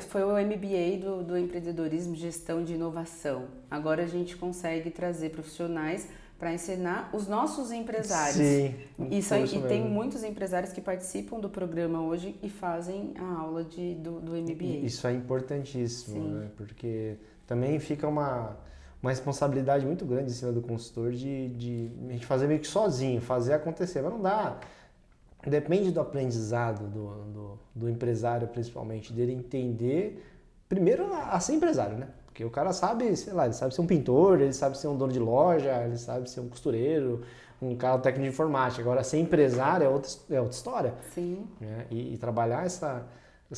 foi o MBA do empreendedorismo, gestão de inovação. Agora a gente consegue trazer profissionais para ensinar os nossos empresários. Sim, E tem muitos empresários que participam do programa hoje e fazem a aula do MBA. Isso é importantíssimo, né? Porque também fica uma responsabilidade muito grande em cima do consultor de a gente fazer meio que sozinho, fazer acontecer. Mas não dá. Depende do aprendizado do empresário, principalmente, dele entender, primeiro, a ser empresário, né? Porque o cara sabe, sei lá, ele sabe ser um pintor, ele sabe ser um dono de loja, ele sabe ser um costureiro, um cara técnico de informática. Agora, ser empresário é outra história. Sim. Né? E trabalhar essa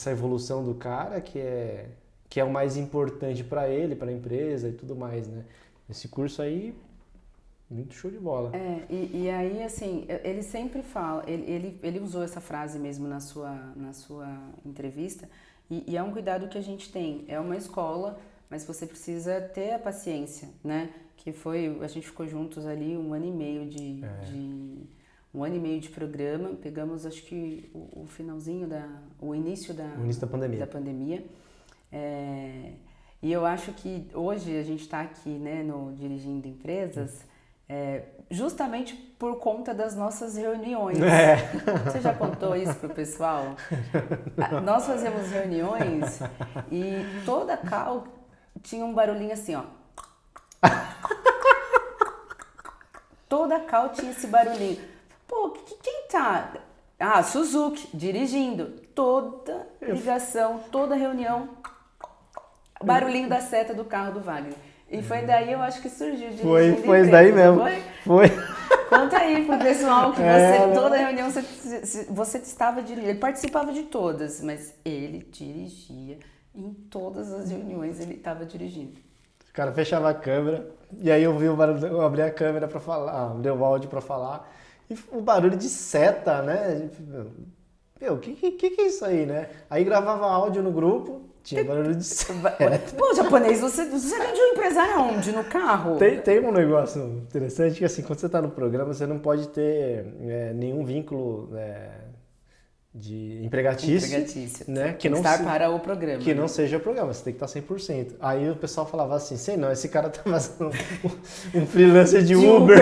evolução do cara que é o mais importante para ele, para a empresa e tudo mais, né? Esse curso aí, muito show de bola. E aí, assim, ele sempre fala, ele usou essa frase mesmo na sua entrevista, e é um cuidado que a gente tem. É uma escola, mas você precisa ter a paciência, né? A gente ficou juntos ali 1 ano e meio um ano e meio de programa, pegamos acho que o finalzinho o início da pandemia. E eu acho que hoje a gente está aqui, né, no Dirigindo Empresas, justamente por conta das nossas reuniões. Você já contou isso pro pessoal? Nós fazemos reuniões e toda call tinha um barulhinho assim, ó. Toda call tinha esse barulhinho. Pô, quem tá? Suzuki, dirigindo. Toda ligação, toda reunião, barulhinho da seta do carro do Wagner. E foi daí, eu acho que surgiu. Foi daí mesmo. Foi. Conta aí pro pessoal que toda reunião você estava dirigindo. Ele participava de todas, mas ele dirigia. Em todas as reuniões ele estava dirigindo. O cara fechava a câmera, e aí eu abri a câmera para falar, abri o áudio para falar, e o barulho de seta, né? Meu, o que é isso aí, né? Aí gravava áudio no grupo, tinha barulho de seta. Pô, japonês, você de um empresário aonde? No carro? Tem um negócio interessante que, assim, quando você está no programa, você não pode ter nenhum vínculo de empregatício, né? Que não estar para o programa. Que não seja o programa, você tem que estar 100%. Aí o pessoal falava assim, sei não, esse cara tá fazendo um freelancer de Uber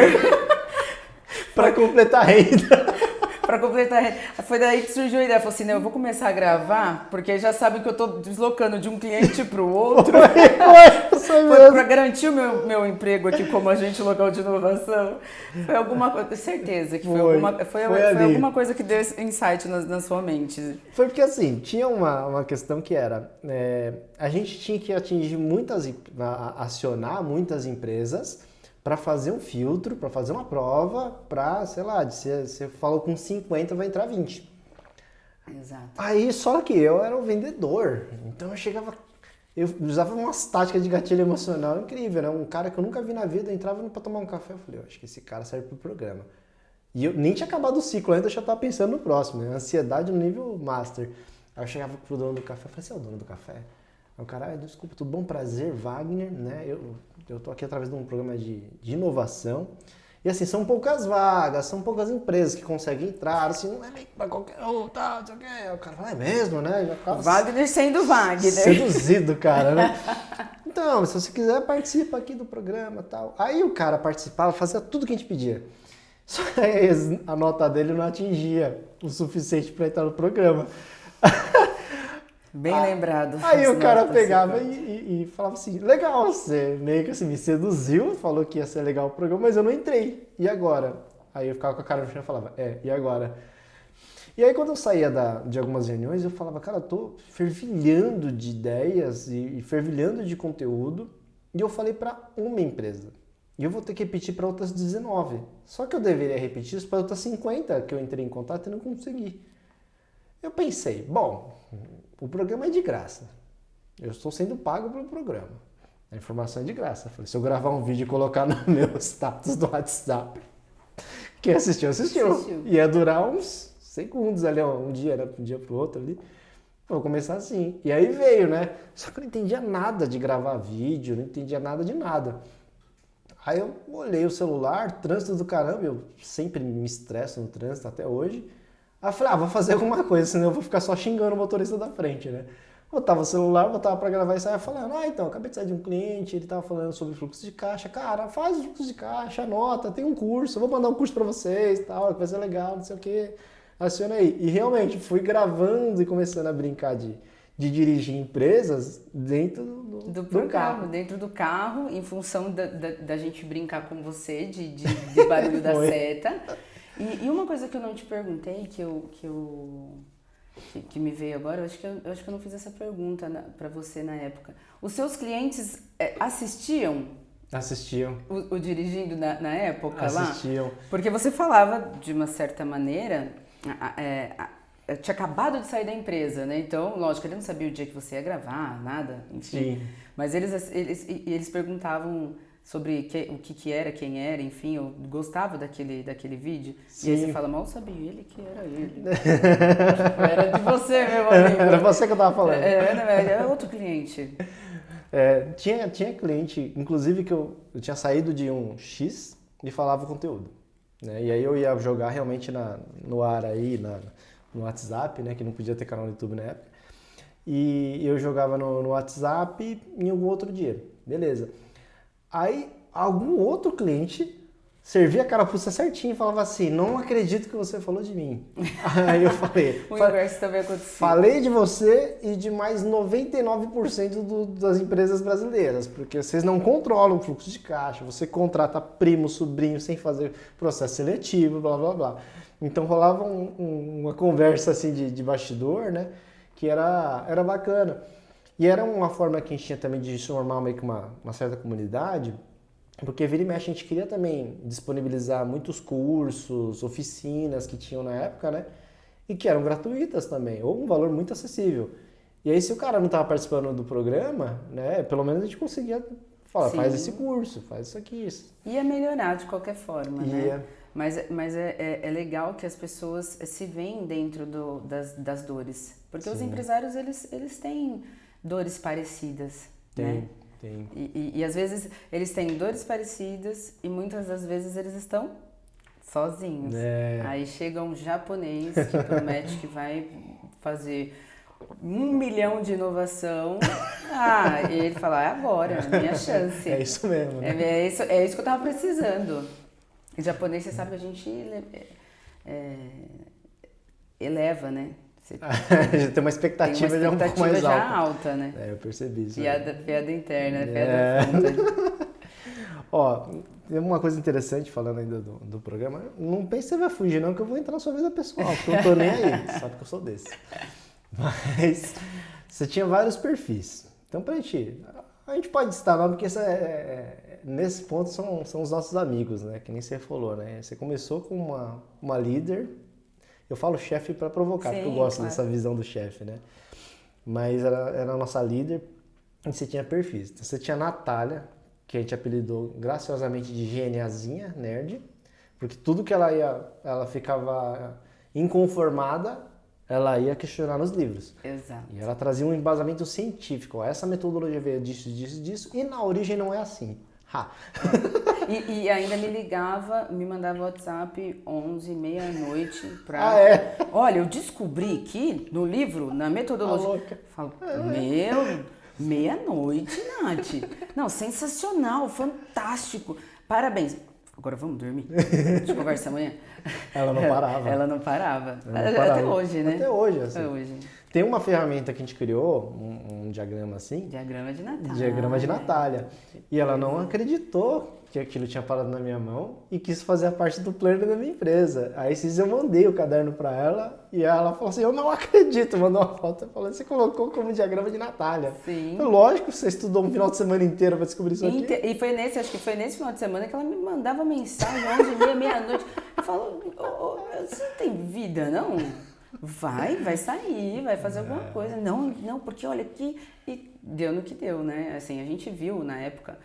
para completar a renda. Para completar a renda. Foi daí que surgiu a ideia. Falei assim, não, eu vou começar a gravar, porque já sabem que eu tô deslocando de um cliente para o outro. Foi para garantir o meu emprego aqui como agente local de inovação. Foi alguma coisa, certeza que foi alguma coisa que deu insight na sua mente. Foi porque assim, tinha uma questão que era, a gente tinha que acionar muitas empresas para fazer um filtro, para fazer uma prova, para, sei lá, você falou com 50, vai entrar 20. Exato. Aí, só que eu era o vendedor, então eu usava umas táticas de gatilho emocional incrível, né? Um cara que eu nunca vi na vida, eu entrava para tomar um café, eu falei, acho que esse cara serve pro programa. E eu nem tinha acabado o ciclo ainda, eu já estava pensando no próximo, né? Ansiedade no nível master. Aí eu chegava pro dono do café, eu falei, você é o dono do café? Aí o cara, desculpa, tudo bom, prazer, Wagner, né? Eu tô aqui através de um programa de inovação. E assim, são poucas vagas, são poucas empresas que conseguem entrar, assim, não é meio pra qualquer um, tá, não sei o quê. Aí o cara fala, é mesmo, né? Wagner sendo Wagner. Seduzido, cara, né? Então, se você quiser, participa aqui do programa e tal. Aí o cara participava, fazia tudo que a gente pedia. Só que a nota dele não atingia o suficiente para entrar no programa. Bem lembrado. Aí o cara pegava e falava assim, legal, você meio que assim, me seduziu, falou que ia ser legal o programa, mas eu não entrei. E agora? Aí eu ficava com a cara no chão e falava, e agora? E aí quando eu saía de algumas reuniões, eu falava, cara, eu tô fervilhando de ideias e fervilhando de conteúdo, e eu falei para uma empresa. E eu vou ter que repetir para outras 19. Só que eu deveria repetir isso para outras 50 que eu entrei em contato e não consegui. Eu pensei, bom, o programa é de graça. Eu estou sendo pago pelo programa. A informação é de graça. Eu falei, se eu gravar um vídeo e colocar no meu status do WhatsApp, quem assistiu. Ia durar uns segundos ali, um dia, né? Um dia pro outro ali. Vou começar assim. E aí veio, né? Só que eu não entendia nada de gravar vídeo, não entendia nada de nada. Aí eu olhei o celular, trânsito do caramba, eu sempre me estresso no trânsito até hoje. Aí eu falei, vou fazer alguma coisa, senão eu vou ficar só xingando o motorista da frente, né? Botava o celular, botava pra gravar e saia falando, então, acabei de sair de um cliente, ele tava falando sobre fluxo de caixa. Cara, faz o fluxo de caixa, anota, tem um curso, eu vou mandar um curso pra vocês, tal, vai ser legal, não sei o quê. Aciona aí. E realmente, fui gravando e começando a brincar de dirigir empresas dentro do carro. Dentro do carro, em função da gente brincar com você, de barulho da seta. E uma coisa que eu não te perguntei, que me veio agora, eu acho que eu não fiz essa pergunta para você na época. Os seus clientes assistiam? Assistiam. O dirigindo na época assistiam. lá? Assistiam. Porque você falava, de uma certa maneira, eu tinha acabado de sair da empresa, né? Então, lógico, ele não sabia o dia que você ia gravar, nada, enfim. Sim. Mas eles perguntavam sobre o que era, quem era, enfim, eu gostava daquele vídeo. Sim. E aí você fala, mal sabia ele que era ele. Era de você, meu amigo. Era você que eu tava falando. Era outro cliente. Tinha cliente, inclusive, que eu tinha saído de um X e falava o conteúdo. Né? E aí eu ia jogar realmente no ar aí, no WhatsApp, né? Que não podia ter canal no YouTube na época. E eu jogava no WhatsApp em algum outro dia. Beleza. Aí, algum outro cliente servia a carapuça certinho e falava assim, não acredito que você falou de mim. Aí eu falei... O inverso também aconteceu. Falei de você e de mais 99% das empresas brasileiras, porque vocês não controlam o fluxo de caixa, você contrata primo, sobrinho, sem fazer processo seletivo, blá, blá, blá. Então rolava uma conversa assim de bastidor, né, que era bacana. E era uma forma que a gente tinha também de formar meio que uma certa comunidade, porque vira e mexe a gente queria também disponibilizar muitos cursos, oficinas que tinham na época, né? E que eram gratuitas também, ou um valor muito acessível. E aí se o cara não estava participando do programa, né? Pelo menos a gente conseguia falar, faz esse curso, faz isso aqui. Isso. Ia melhorar de qualquer forma, né? Mas é legal que as pessoas se veem dentro das dores. Porque os empresários, eles têm dores parecidas, né? Tem. E às vezes eles têm dores parecidas e muitas das vezes eles estão sozinhos. Aí chega um japonês que promete que vai fazer 1 milhão de inovação. E ele fala, é agora, é a minha chance. É isso mesmo, né? É isso que eu tava precisando. Em japonês, você sabe que a gente eleva, né? Já tem uma expectativa já um pouco mais já alta, né? Eu percebi isso. Piada interna, piada fonte. Ó, tem uma coisa interessante falando ainda do programa. Não pense que você vai fugir não, que eu vou entrar na sua vida pessoal, porque eu não tô nem aí, sabe que eu sou desse. Mas você tinha vários perfis. Então a gente pode citar lá, porque nesse ponto são os nossos amigos, né? Que nem você falou, né? Você começou com uma líder. Eu falo chefe para provocar, porque eu gosto dessa visão do chefe, né? Mas era a nossa líder e você tinha perfis. Então, você tinha a Natália, que a gente apelidou graciosamente de GNAzinha, nerd, porque tudo que ela ficava inconformada, ela ia questionar nos livros. Exato. E ela trazia um embasamento científico. Essa metodologia veio disso, e na origem não é assim. E ainda me mandava WhatsApp 11, meia-noite pra... Olha, eu descobri que no livro, na metodologia... Falo, meia-noite, Nath. Não, sensacional, fantástico. Parabéns. Agora vamos dormir? A gente conversa amanhã. Ela não parava. Ela não parava. Até hoje, né? Até hoje, assim. Até hoje. Tem uma ferramenta que a gente criou, um diagrama assim. Diagrama de Natália. Diagrama de Natália. E ela não acreditou que aquilo tinha parado na minha mão e quis fazer a parte do planner da minha empresa. Aí eu mandei o caderno para ela e ela falou assim, eu não acredito, mandou uma foto e falou, você colocou como diagrama de Natália. Sim. Lógico, você estudou um final de semana inteiro para descobrir isso aqui. E acho que foi nesse final de semana que ela me mandava mensagem, 11h30, meia-noite. Eu falo, você não tem vida, não? Vai sair, vai fazer alguma coisa. Não, porque olha aqui, e deu no que deu, né? Assim, a gente viu na época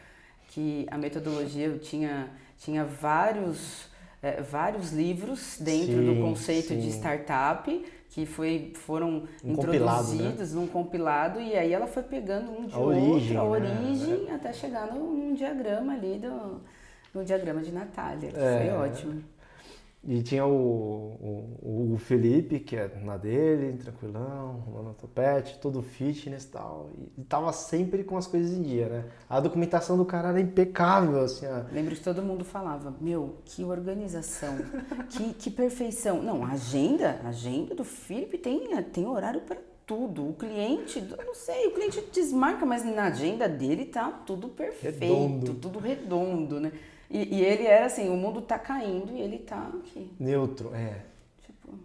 que a metodologia tinha vários livros dentro do conceito de startup que foram introduzidos num compilado, e aí ela foi pegando um de outro, a origem, até chegar num diagrama ali no diagrama de Natália. Foi ótimo. E tinha o Felipe, que é na dele, tranquilão, no topete, todo fitness e tal. E tava sempre com as coisas em dia, né? A documentação do cara era impecável, assim. Lembro que todo mundo falava, que organização, que perfeição. Não, a agenda do Felipe tem horário para tudo. O cliente, eu não sei, o cliente desmarca, mas na agenda dele tá tudo perfeito, tudo redondo, né? E ele era assim, o mundo tá caindo e ele tá aqui. Neutro, Tipo...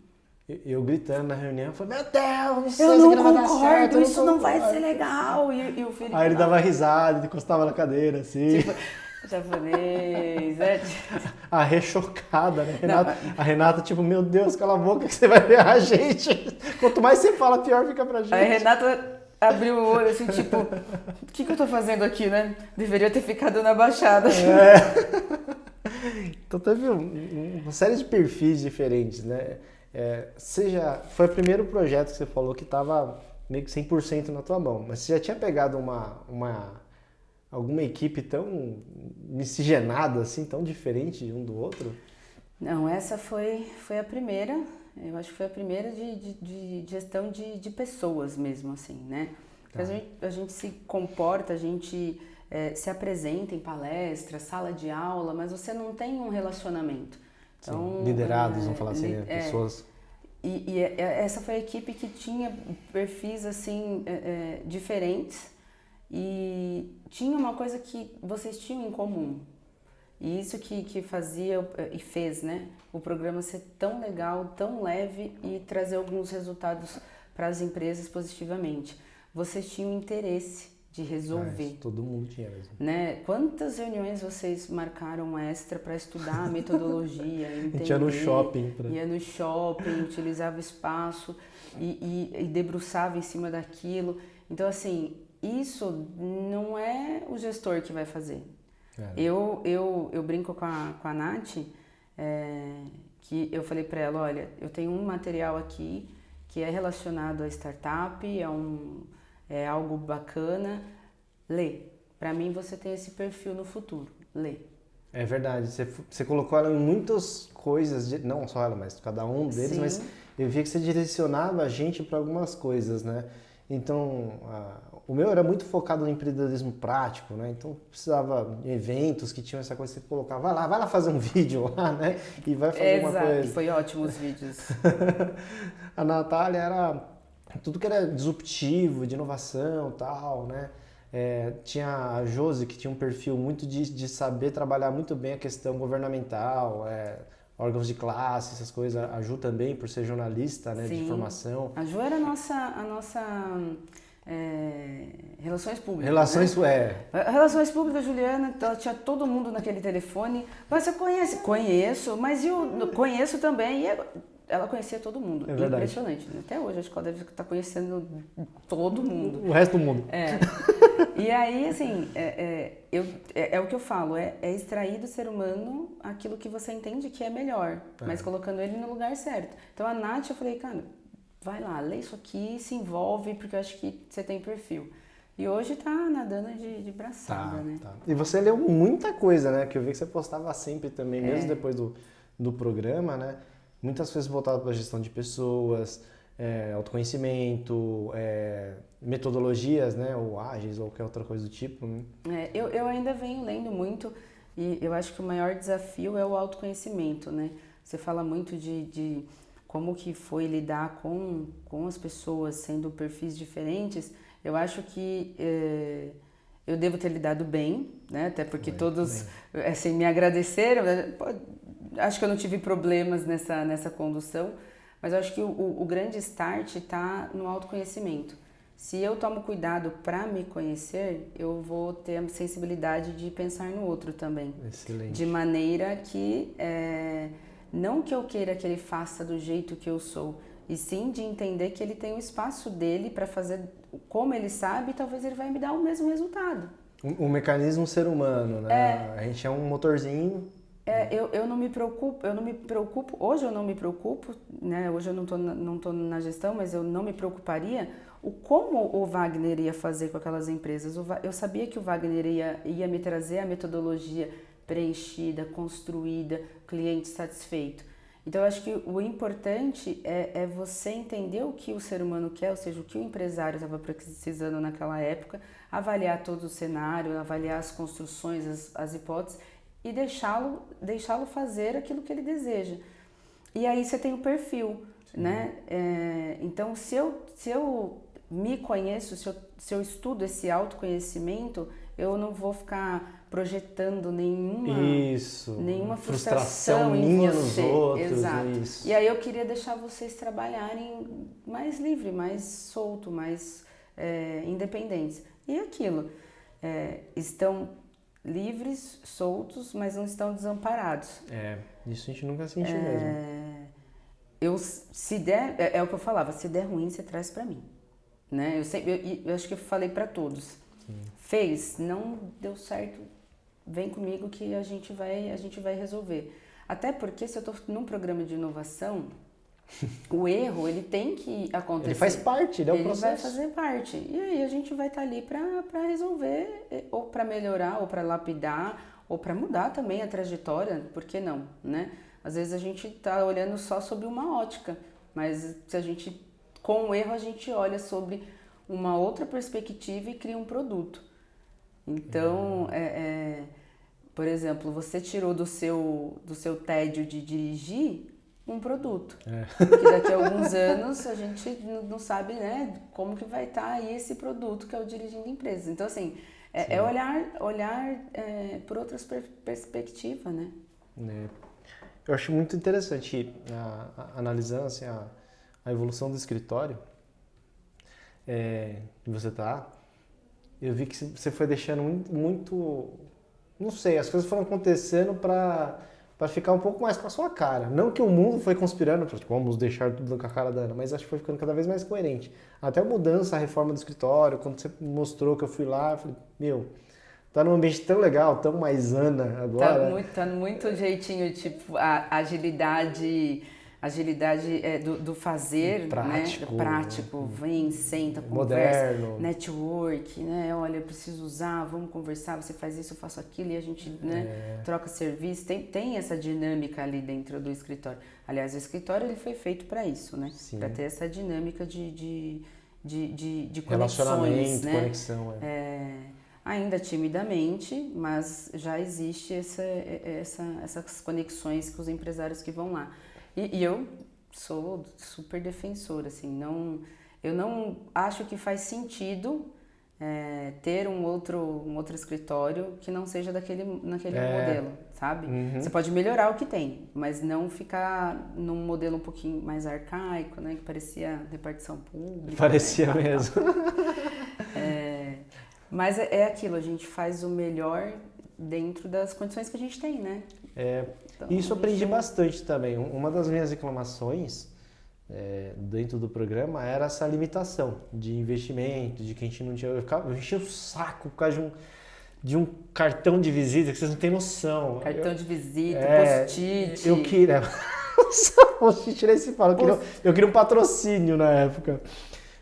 Eu gritando na reunião, falei, meu Deus, eu não concordo, isso não vai ser legal. E o Felipe... Aí ele dava risada, ele encostava na cadeira, assim. Tipo, japonês, A rechocada, né? A Renata, tipo, meu Deus, cala a boca que você vai ver a gente. Quanto mais você fala, pior fica pra gente. Aí a Renata... abriu o olho assim, tipo, o que eu tô fazendo aqui, né? Deveria ter ficado na Baixada. Então teve uma série de perfis diferentes, né? Foi o primeiro projeto que você falou que estava meio que 100% na tua mão, mas você já tinha pegado alguma equipe tão miscigenada, assim, tão diferente um do outro? Não, essa foi a primeira. Eu acho que foi a primeira de gestão de pessoas mesmo, assim, né? A gente se comporta, a gente se apresenta em palestra, sala de aula, mas você não tem um relacionamento. Então, liderados, vamos falar assim, pessoas... E essa foi a equipe que tinha perfis, assim, diferentes, e tinha uma coisa que vocês tinham em comum. E isso que fazia e fez, né, o programa ser tão legal, tão leve e trazer alguns resultados para as empresas positivamente. Vocês tinham interesse de resolver. Todo mundo tinha mesmo. Né? Quantas reuniões vocês marcaram extra para estudar a metodologia, entender? A gente ia no shopping. Ia no shopping, utilizava o espaço e debruçava em cima daquilo. Então, assim, isso não é o gestor que vai fazer. Eu brinco com a Nath, que eu falei para ela, olha, eu tenho um material aqui que é relacionado à startup, é algo bacana, lê. Para mim você tem esse perfil no futuro, lê. É verdade, você colocou ela em muitas coisas, não só ela, mas cada um deles, Sim. mas eu via que você direcionava a gente para algumas coisas, né? Então, o meu era muito focado no empreendedorismo prático, né? Então, precisava de eventos que tinham essa coisa, você colocava, vai lá fazer um vídeo lá, né? E vai fazer uma Exato, coisa. foi ótimo os vídeos. A Natália era tudo que era disruptivo, de inovação e tal, né? Tinha a Josi, que tinha um perfil muito de saber trabalhar muito bem a questão governamental, órgãos de classe, essas coisas. A Ju também, por ser jornalista, né, de formação. A Ju era a nossa Relações Públicas. Relações, né? Relações Públicas, Juliana, ela tinha todo mundo naquele telefone. Mas você conhece? Conheço, mas eu conheço também. E ela conhecia todo mundo. É verdade. Impressionante. Até hoje, acho que ela deve estar conhecendo todo mundo. O resto do mundo. E aí, assim, é o que eu falo, é extrair do ser humano aquilo que você entende que é melhor, mas colocando ele no lugar certo. Então, a Nath, eu falei, cara, vai lá, lê isso aqui, se envolve, porque eu acho que você tem perfil. E hoje tá nadando de braçada, né? Tá. E você leu muita coisa, né? Que eu vi que você postava sempre também, mesmo depois do programa, né? Muitas coisas voltadas para a gestão de pessoas, autoconhecimento, metodologias, né? Ou ágeis, ou qualquer outra coisa do tipo. Né? Eu ainda venho lendo muito e eu acho que o maior desafio é o autoconhecimento, né? Você fala muito de como que foi lidar com as pessoas sendo perfis diferentes. Eu acho que eu devo ter lidado bem, né? Até porque todos assim, me agradeceram. Acho que eu não tive problemas nessa condução, mas eu acho que o grande start está no autoconhecimento. Se eu tomo cuidado para me conhecer, eu vou ter a sensibilidade de pensar no outro também. Excelente. De maneira que, não que eu queira que ele faça do jeito que eu sou, e sim de entender que ele tem o espaço dele para fazer como ele sabe, e talvez ele vai me dar o mesmo resultado. O mecanismo ser humano, né? A gente é um motorzinho. Eu não me preocupo, hoje eu não me preocupo, né? Hoje eu não tô na gestão, mas eu não me preocuparia como o Wagner ia fazer com aquelas empresas. Eu sabia que o Wagner ia me trazer a metodologia preenchida, construída, cliente satisfeito. Então eu acho que o importante é você entender o que o ser humano quer, ou seja, o que o empresário estava precisando naquela época, avaliar todo o cenário, avaliar as construções, as hipóteses, e deixá-lo fazer aquilo que ele deseja. E aí você tem o perfil, né? Então, se eu me conheço, se eu estudo esse autoconhecimento, eu não vou ficar projetando nenhuma frustração minha você. Nos outros. Exato. Isso. E aí eu queria deixar vocês trabalharem mais livre, mais solto, mais independentes. E aquilo, estão livres, soltos, mas não estão desamparados. Isso a gente nunca sentiu mesmo. Se der, é o que eu falava, se der ruim, você traz pra mim. Né? Eu acho que eu falei pra todos. Sim. Fez, não deu certo, vem comigo que a gente vai resolver. Até porque se eu tô num programa de inovação, o erro, ele tem que acontecer. Ele faz parte, ele é o processo. Ele vai fazer parte. E aí a gente vai estar ali para resolver, ou para melhorar, ou para lapidar, ou para mudar também a trajetória, por que não, né? Às vezes a gente está olhando só sobre uma ótica, mas se a gente, com o erro, a gente olha sobre uma outra perspectiva e cria um produto. Então, por exemplo, você tirou do seu tédio de dirigir um produto. Que daqui a alguns anos a gente não sabe, né, como que vai estar aí esse produto que é o Dirigindo Empresas. Então, assim, olhar por outras perspectivas, né? Eu acho muito interessante, analisando assim, a evolução do escritório que você tá. Eu vi que você foi deixando muito, não sei, as coisas foram acontecendo para ficar um pouco mais com a sua cara. Não que o mundo foi conspirando para, tipo, vamos deixar tudo com a cara da Ana, mas acho que foi ficando cada vez mais coerente. Até a mudança, a reforma do escritório, quando você mostrou que eu fui lá, eu falei, tá num ambiente tão legal, tão mais Ana agora. Tá muito jeitinho, tipo, a agilidade, agilidade do fazer, prático, né? Prático, vem, senta, moderno, conversa, network, né? Olha, eu preciso usar, vamos conversar, você faz isso, eu faço aquilo e a gente né, troca serviço. Tem essa dinâmica ali dentro do escritório. Aliás, o escritório ele foi feito para isso, né? Para ter essa dinâmica de conexões, né? Conexão, ainda timidamente, mas já existe essas conexões com os empresários que vão lá. E eu sou super defensora, assim, eu não acho que faz sentido ter um outro escritório que não seja naquele modelo, sabe? Você pode melhorar o que tem, mas não ficar num modelo um pouquinho mais arcaico, né? Que parecia repartição pública. Parecia mesmo. Mas é aquilo, a gente faz o melhor dentro das condições que a gente tem, né? Então, isso eu aprendi bastante também. Uma das minhas reclamações dentro do programa era essa limitação de investimento, de que a gente não tinha... Eu enchia o saco por causa de um cartão de visita que vocês não têm noção. Cartão de visita, post-it. Eu queria... Post-it nem se fala. Eu queria um patrocínio na época.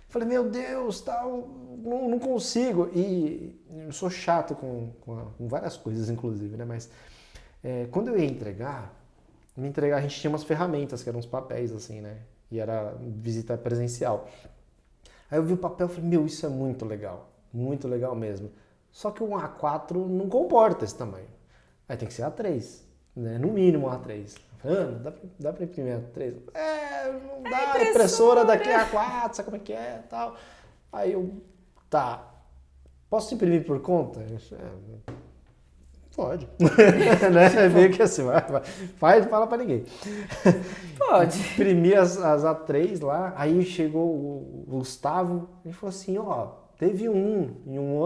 Falei, meu Deus, tal, não consigo. E eu sou chato com várias coisas, inclusive, né? Mas quando eu ia entregar, a gente tinha umas ferramentas, que eram uns papéis, assim, né? E era visita presencial. Aí eu vi o papel e falei, meu, isso é muito legal mesmo. Só que um A4 não comporta esse tamanho. Aí tem que ser A3, né? No mínimo A3. Dá pra imprimir A3? Não dá, impressora daqui a A4, sabe como é que é tal. Aí eu, posso imprimir por conta? Pode. Né? Meio que assim, fala pra ninguém. Pode. Imprimi as A3 lá, aí chegou o Gustavo e falou assim, teve em um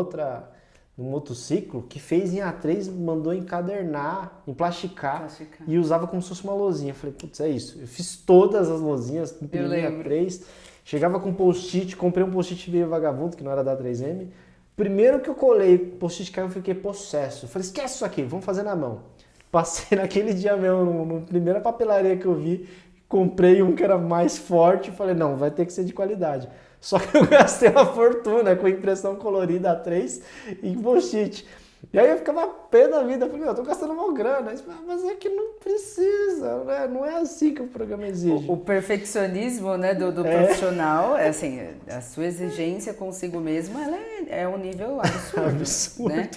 outro ciclo que fez em A3, mandou encadernar, emplasticar e usava como se fosse uma lousinha. Eu falei, putz, é isso. Eu fiz todas as lousinhas, imprimi A3, chegava com post-it, comprei um post-it meio vagabundo, que não era da 3M. Primeiro que eu colei, o post-it caiu, eu fiquei possesso. Eu falei, esquece isso aqui, vamos fazer na mão. Passei naquele dia mesmo, na primeira papelaria que eu vi, comprei um que era mais forte e falei, não, vai ter que ser de qualidade. Só que eu gastei uma fortuna com impressão colorida A3 e post-it. E aí eu ficava pé da vida, eu falei, eu tô gastando uma grana, mas é que não precisa, né? Não é assim que o programa exige. O perfeccionismo, né, do profissional, assim, a sua exigência consigo mesmo, ela é um nível absurdo, né?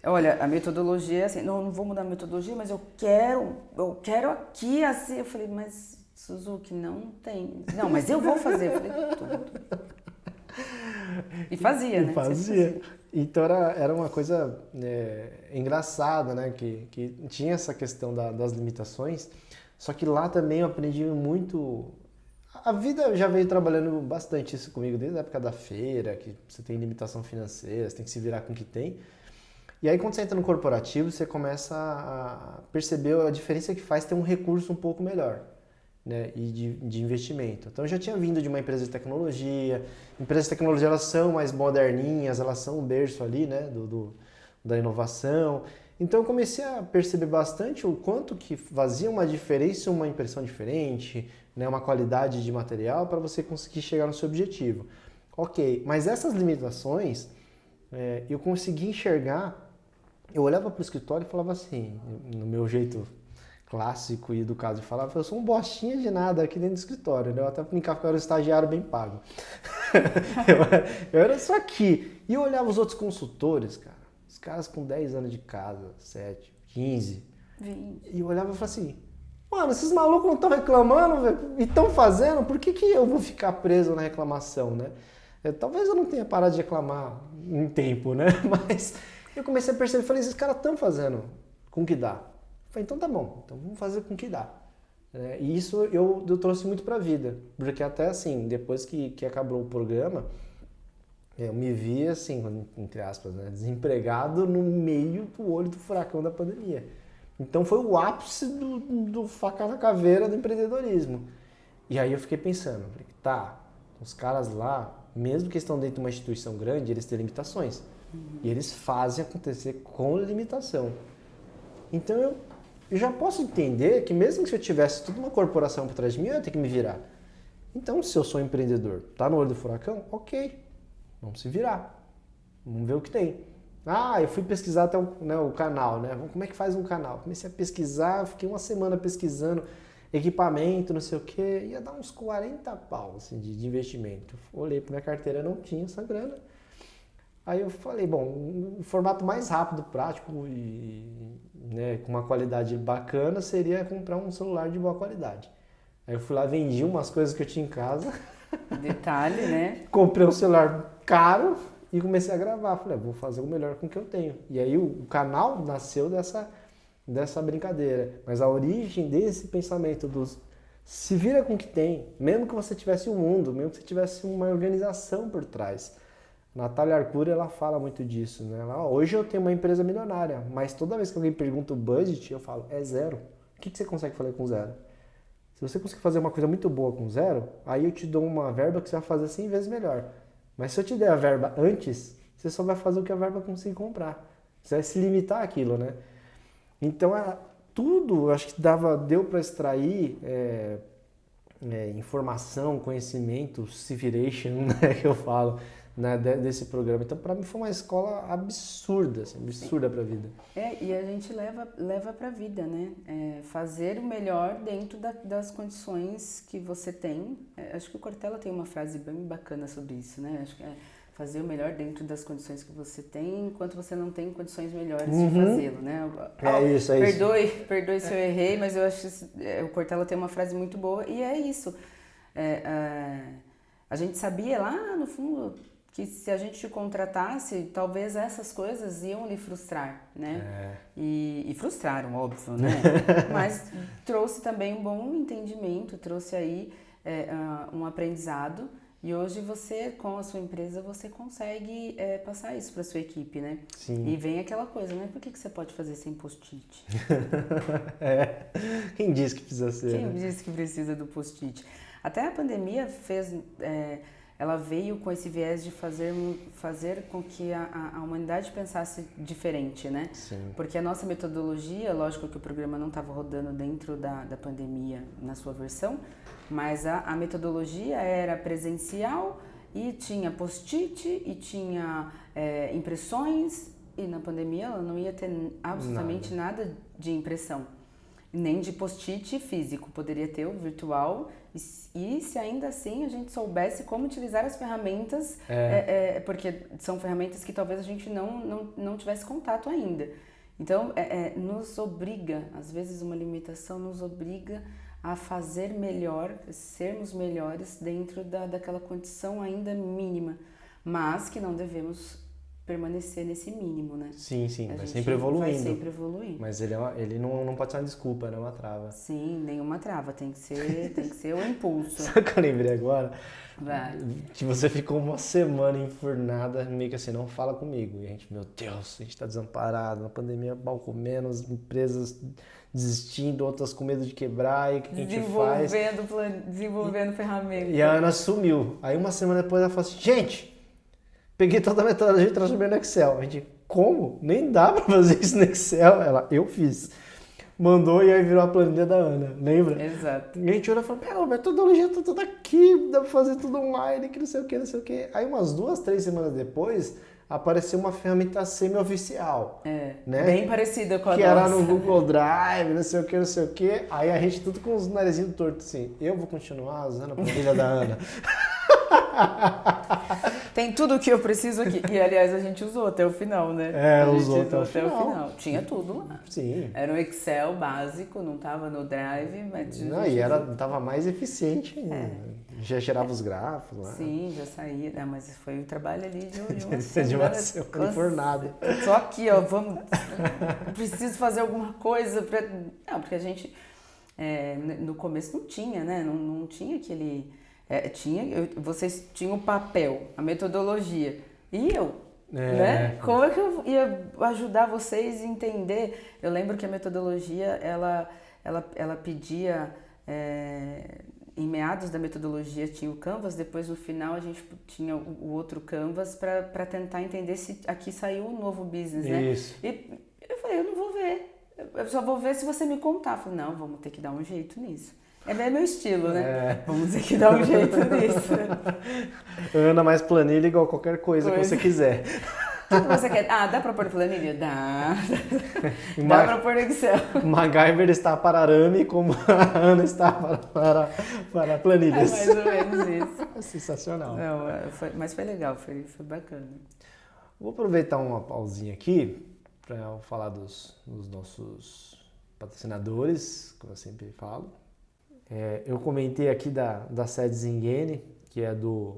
Olha, a metodologia é assim, não vou mudar a metodologia, mas eu quero aqui assim. Eu falei, mas Suzuki, não tem. Não, mas eu vou fazer. Eu falei, tudo. E fazia, né? Fazia. Então era uma coisa engraçada, né? Que tinha essa questão das limitações, só que lá também eu aprendi muito. A vida já veio trabalhando bastante isso comigo, desde a época da feira, que você tem limitação financeira, você tem que se virar com o que tem. E aí quando você entra no corporativo, você começa a perceber a diferença que faz ter um recurso um pouco melhor. Né, e de investimento. Então eu já tinha vindo de uma empresa de tecnologia. Empresas de tecnologia, elas são mais moderninhas, elas são o berço ali, né, da inovação. Então eu comecei a perceber bastante o quanto que fazia uma diferença, uma impressão diferente, né, uma qualidade de material para você conseguir chegar no seu objetivo. Ok, mas essas limitações eu consegui enxergar. Eu olhava para o escritório e falava assim, no meu jeito clássico e educado de falar, eu sou um bostinha de nada aqui dentro do escritório, né? Eu até brincava que eu era um estagiário bem pago. eu era isso aqui. E eu olhava os outros consultores, cara, os caras com 10 anos de casa, 7, 15. 20. E eu olhava e falava assim, mano, esses malucos não estão reclamando, velho, e estão fazendo, por que eu vou ficar preso na reclamação, né? Talvez eu não tenha parado de reclamar em tempo, né? Mas eu comecei a perceber, falei, esses caras estão fazendo com o que dá. Falei, então tá bom, então vamos fazer com que dá. E isso eu trouxe muito pra vida, porque até assim, depois que acabou o programa, eu me vi assim, entre aspas, né, desempregado no meio do olho do furacão da pandemia. Então foi o ápice do faca na caveira do empreendedorismo. E aí eu fiquei pensando, falei, os caras lá, mesmo que estão dentro de uma instituição grande, eles têm limitações. E eles fazem acontecer com limitação. Então eu eu já posso entender que mesmo que se eu tivesse toda uma corporação por trás de mim, eu ia ter que me virar. Então, se eu sou empreendedor, tá no olho do furacão, ok, vamos se virar, vamos ver o que tem. Ah, eu fui pesquisar até o canal, né? Como é que faz um canal? Comecei a pesquisar, fiquei uma semana pesquisando equipamento, não sei o que, ia dar uns 40 pau assim, de investimento. Olhei para minha carteira, não tinha essa grana. Aí eu falei, bom, o formato mais rápido, prático e né, com uma qualidade bacana seria comprar um celular de boa qualidade. Aí eu fui lá, vendi umas coisas que eu tinha em casa. Detalhe, né? Comprei um celular caro e comecei a gravar. Falei, vou fazer o melhor com o que eu tenho. E aí o canal nasceu dessa brincadeira. Mas a origem desse pensamento dos se vira com o que tem, mesmo que você tivesse um mundo, mesmo que você tivesse uma organização por trás. Natália Arcuri, ela fala muito disso, né? Hoje eu tenho uma empresa milionária, mas toda vez que alguém pergunta o budget, eu falo, é zero. O que você consegue fazer com zero? Se você conseguir fazer uma coisa muito boa com zero, aí eu te dou uma verba que você vai fazer 100 vezes melhor. Mas se eu te der a verba antes, você só vai fazer o que a verba conseguir comprar. Você vai se limitar àquilo, né? Então, tudo, acho que deu para extrair informação, conhecimento, civilization, né, que eu falo, né, desse programa. Então, para mim, foi uma escola absurda, assim, absurda para a vida. E a gente leva para a vida, né? Fazer o melhor dentro das condições que você tem. Acho que o Cortella tem uma frase bem bacana sobre isso, né? Acho que fazer o melhor dentro das condições que você tem, enquanto você não tem condições melhores de fazê-lo, né? Isso. Perdoe se eu errei, mas eu acho que o Cortella tem uma frase muito boa e é isso. A gente sabia lá no fundo que se a gente te contratasse, talvez essas coisas iam lhe frustrar, né? E frustraram, óbvio, né? Mas trouxe também um bom entendimento, trouxe aí um aprendizado. E hoje você, com a sua empresa, você consegue passar isso para sua equipe, né? Sim. E vem aquela coisa, né? Por que você pode fazer sem post-it? Quem disse que precisa ser? Quem disse que precisa do post-it? Até a pandemia ela veio com esse viés de fazer com que a humanidade pensasse diferente, né? Sim. Porque a nossa metodologia, lógico que o programa não estava rodando dentro da pandemia na sua versão, mas a metodologia era presencial e tinha post-it e tinha impressões e na pandemia ela não ia ter absolutamente nada de impressão, nem de post-it físico, poderia ter o virtual e se ainda assim a gente soubesse como utilizar as ferramentas, porque são ferramentas que talvez a gente não tivesse contato ainda. Então, nos obriga, às vezes uma limitação nos obriga a fazer melhor, sermos melhores dentro daquela condição ainda mínima, mas que não devemos permanecer nesse mínimo, né? Sim, vai sempre evoluindo. Vai sempre evoluindo. Mas ele não pode ser uma desculpa, não é uma trava. Sim, nenhuma trava, tem que ser o impulso. Sabe o que eu lembrei agora? Vai. Que você ficou uma semana enfurnada, meio que assim, não fala comigo. E a gente, meu Deus, a gente tá desamparado, na pandemia mal comendo, as empresas desistindo, outras com medo de quebrar, e o que a gente faz? Desenvolvendo ferramentas. E a Ana sumiu. Aí uma semana depois ela falou assim, gente, peguei toda a metodologia e transformei no Excel. A gente, como? Nem dá pra fazer isso no Excel. Eu fiz. Mandou e aí virou a planilha da Ana, lembra? Exato. E a gente olhou e falou, a metodologia tá toda aqui, dá pra fazer tudo online, que não sei o que. Aí umas 2, 3 semanas depois, apareceu uma ferramenta semi-oficial. Né? Bem parecida com a que nossa. Que era no Google Drive, não sei o que. Aí a gente tudo com os narizinhos tortos assim, eu vou continuar usando a planilha da Ana. Tem tudo o que eu preciso aqui. E, aliás, a gente usou até o final, né? Usou até o final. Tinha tudo lá. Sim. Era um Excel básico, não tava no Drive, mas... tava mais eficiente ainda. Já gerava os gráficos lá. Sim, já saía. Mas foi um trabalho ali de uma de uma semana fornada. Só aqui, ó, preciso fazer alguma coisa pra... Não, porque a gente, no começo não tinha, né? Não tinha aquele... vocês tinham o papel, a metodologia. E eu, né? Como é que eu ia ajudar vocês a entender? Eu lembro que a metodologia, ela pedia... em meados da metodologia tinha o Canvas, depois no final a gente tinha o outro Canvas para tentar entender se aqui saiu um novo business, né? Isso. E eu falei, eu não vou ver. só vou ver se você me contar. Eu falei, não, vamos ter que dar um jeito nisso. É bem meu estilo, né? Vamos ter que dar um jeito nisso. Ana mais planilha igual qualquer coisa que você quiser. O que você quer? Ah, dá pra pôr planilha? Dá. Dá pra pôr no Excel. MacGyver está para arame como a Ana está para planilhas. É mais ou menos isso. Sensacional. Não, mas foi legal, foi bacana. Vou aproveitar uma pausinha aqui para eu falar dos nossos patrocinadores, como eu sempre falo. Eu comentei aqui da sede Zingene, que é do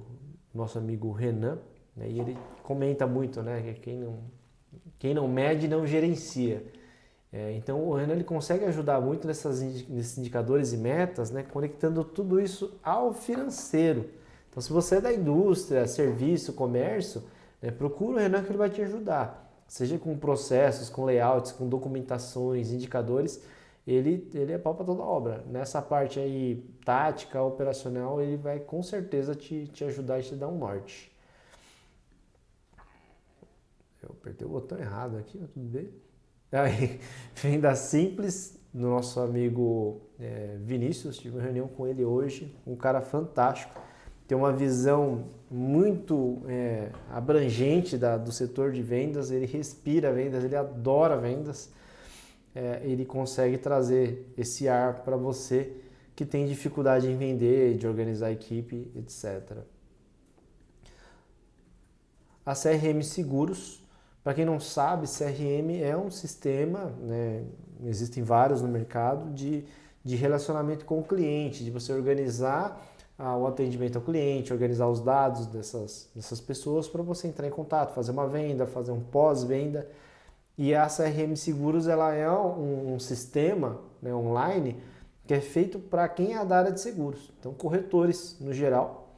nosso amigo Renan, né, e ele comenta muito, né, que quem não mede não gerencia. Então o Renan ele consegue ajudar muito nesses indicadores e metas, né, conectando tudo isso ao financeiro. Então se você é da indústria, serviço, comércio, né, procura o Renan que ele vai te ajudar, seja com processos, com layouts, com documentações, indicadores. Ele é pau para toda obra. Nessa parte aí, tática, operacional, ele vai com certeza te ajudar e te dar um norte. Eu apertei o botão errado aqui, mas tudo bem. Aí, Venda Simples, do nosso amigo Vinícius, tive uma reunião com ele hoje, um cara fantástico, tem uma visão muito abrangente do setor de vendas, ele respira vendas, ele adora vendas. Ele consegue trazer esse ar para você que tem dificuldade em vender, de organizar a equipe, etc. A CRM Seguros, para quem não sabe, CRM é um sistema, né, existem vários no mercado, de relacionamento com o cliente, de você organizar o atendimento ao cliente, organizar os dados dessas pessoas para você entrar em contato, fazer uma venda, fazer um pós-venda. E a CRM Seguros ela é um sistema, né, online que é feito para quem é da área de seguros. Então, corretores, no geral,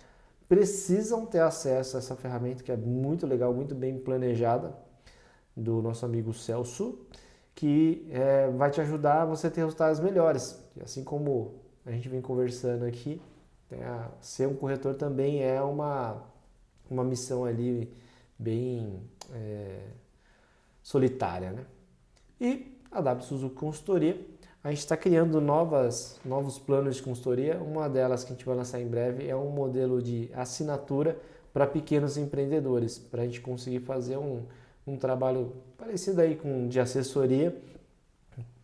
precisam ter acesso a essa ferramenta que é muito legal, muito bem planejada, do nosso amigo Celso, que vai te ajudar a você ter resultados melhores. E assim como a gente vem conversando aqui, ser um corretor também é uma missão ali bem solitária, né? E a W Suzuki Consultoria, a gente está criando novos planos de consultoria. Uma delas que a gente vai lançar em breve é um modelo de assinatura para pequenos empreendedores, para a gente conseguir fazer um trabalho parecido aí com de assessoria,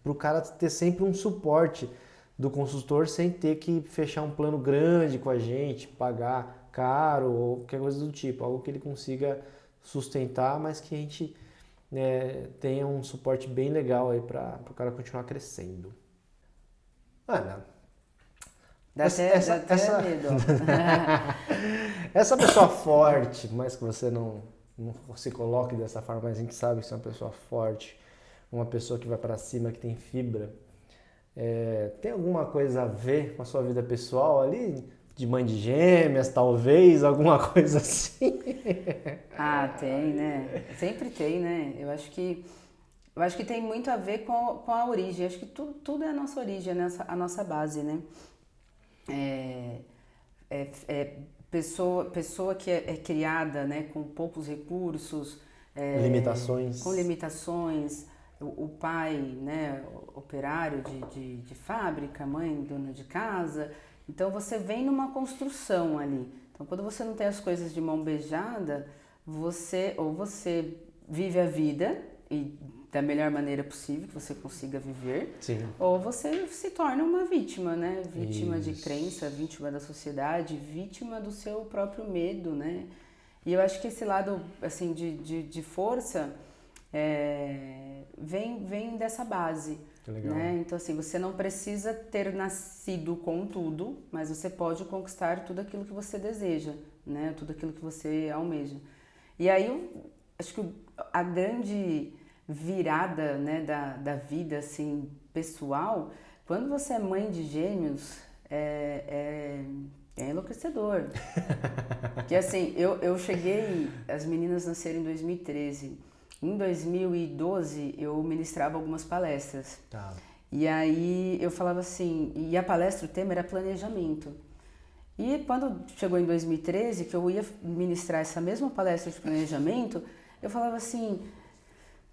para o cara ter sempre um suporte do consultor sem ter que fechar um plano grande com a gente, pagar caro ou qualquer coisa do tipo, algo que ele consiga sustentar, mas que a gente tenha um suporte bem legal aí para o cara continuar crescendo. Ana, Dá até medo. Essa pessoa forte, mas que você não se coloque dessa forma, mas a gente sabe que você é uma pessoa forte, uma pessoa que vai para cima, que tem fibra, tem alguma coisa a ver com a sua vida pessoal ali? De mãe de gêmeas, talvez, alguma coisa assim? Ah, tem, né? Sempre tem, né? Eu acho que tem muito a ver com a origem. Acho que tudo é a nossa origem, a nossa base, né? Pessoa que é criada, né, com poucos recursos, limitações. Com limitações. O pai, né, operário de fábrica, mãe, dona de casa. Então você vem numa construção ali. Então quando você não tem as coisas de mão beijada, você vive a vida e da melhor maneira possível que você consiga viver. Sim. Ou você se torna uma vítima, né? Vítima Isso. de crença, vítima da sociedade, vítima do seu próprio medo, né? E eu acho que esse lado assim de força vem dessa base. Legal. Né? Então, assim, você não precisa ter nascido com tudo, mas você pode conquistar tudo aquilo que você deseja, né? Tudo aquilo que você almeja. E aí, eu acho que a grande virada, né, da vida, assim, pessoal, quando você é mãe de gêmeos, é enlouquecedor. Porque, assim, eu cheguei, as meninas nasceram em 2013. Em 2012, eu ministrava algumas palestras. Tá. E aí eu falava assim, e a palestra, o tema era planejamento. E quando chegou em 2013, que eu ia ministrar essa mesma palestra de planejamento, eu falava assim,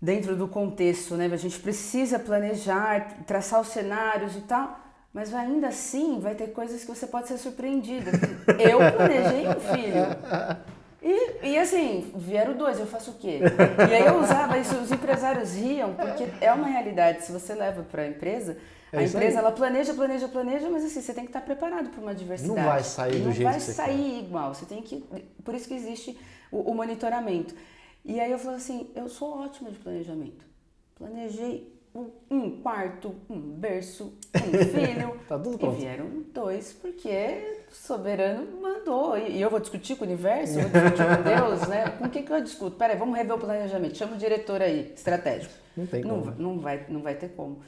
dentro do contexto, né? A gente precisa planejar, traçar os cenários e tal, mas ainda assim vai ter coisas que você pode ser surpreendida. Eu planejei um filho. E assim, vieram 2, eu faço o quê? E aí eu usava isso, os empresários riam, porque é uma realidade. Se você leva para a empresa ela planeja, mas assim, você tem que estar preparado para uma diversidade. Não vai sair do jeito que você quer. Não vai sair igual, você tem que... Por isso que existe o monitoramento. E aí eu falo assim, eu sou ótima de planejamento. Planejei um quarto, um berço, um filho. Tá tudo pronto. E vieram 2, porque o soberano mandou. E eu vou discutir com o universo, vou discutir com Deus, né? Com quem que eu discuto? Peraí, vamos rever o planejamento. Chama o diretor aí, estratégico. Não tem como. Não vai ter como.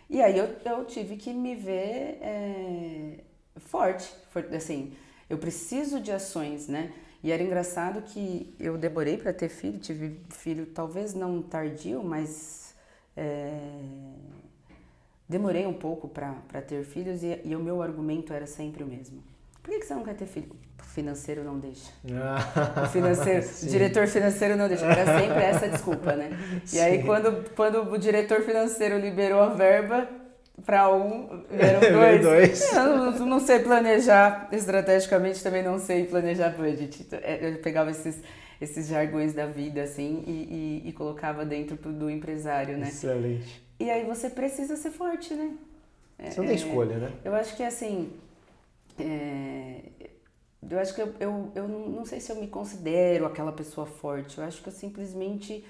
E aí eu tive que me ver forte. Assim, eu preciso de ações, né? E era engraçado que eu demorei para ter filho. Tive filho talvez não tardio, mas... demorei um pouco para ter filhos e o meu argumento era sempre o mesmo. Por que você não quer ter filho? O financeiro não deixa. O diretor financeiro não deixa. Era sempre essa desculpa, né? E aí quando o diretor financeiro liberou a verba para vieram 2. Eu não sei planejar estrategicamente, também não sei planejar budget. Eu pegava esses jargões da vida, assim, e colocava dentro do empresário, né? Excelente. E aí você precisa ser forte, né? Você não tem escolha, né? Eu acho que, assim... eu acho que eu não sei se eu me considero aquela pessoa forte. Eu acho que eu simplesmente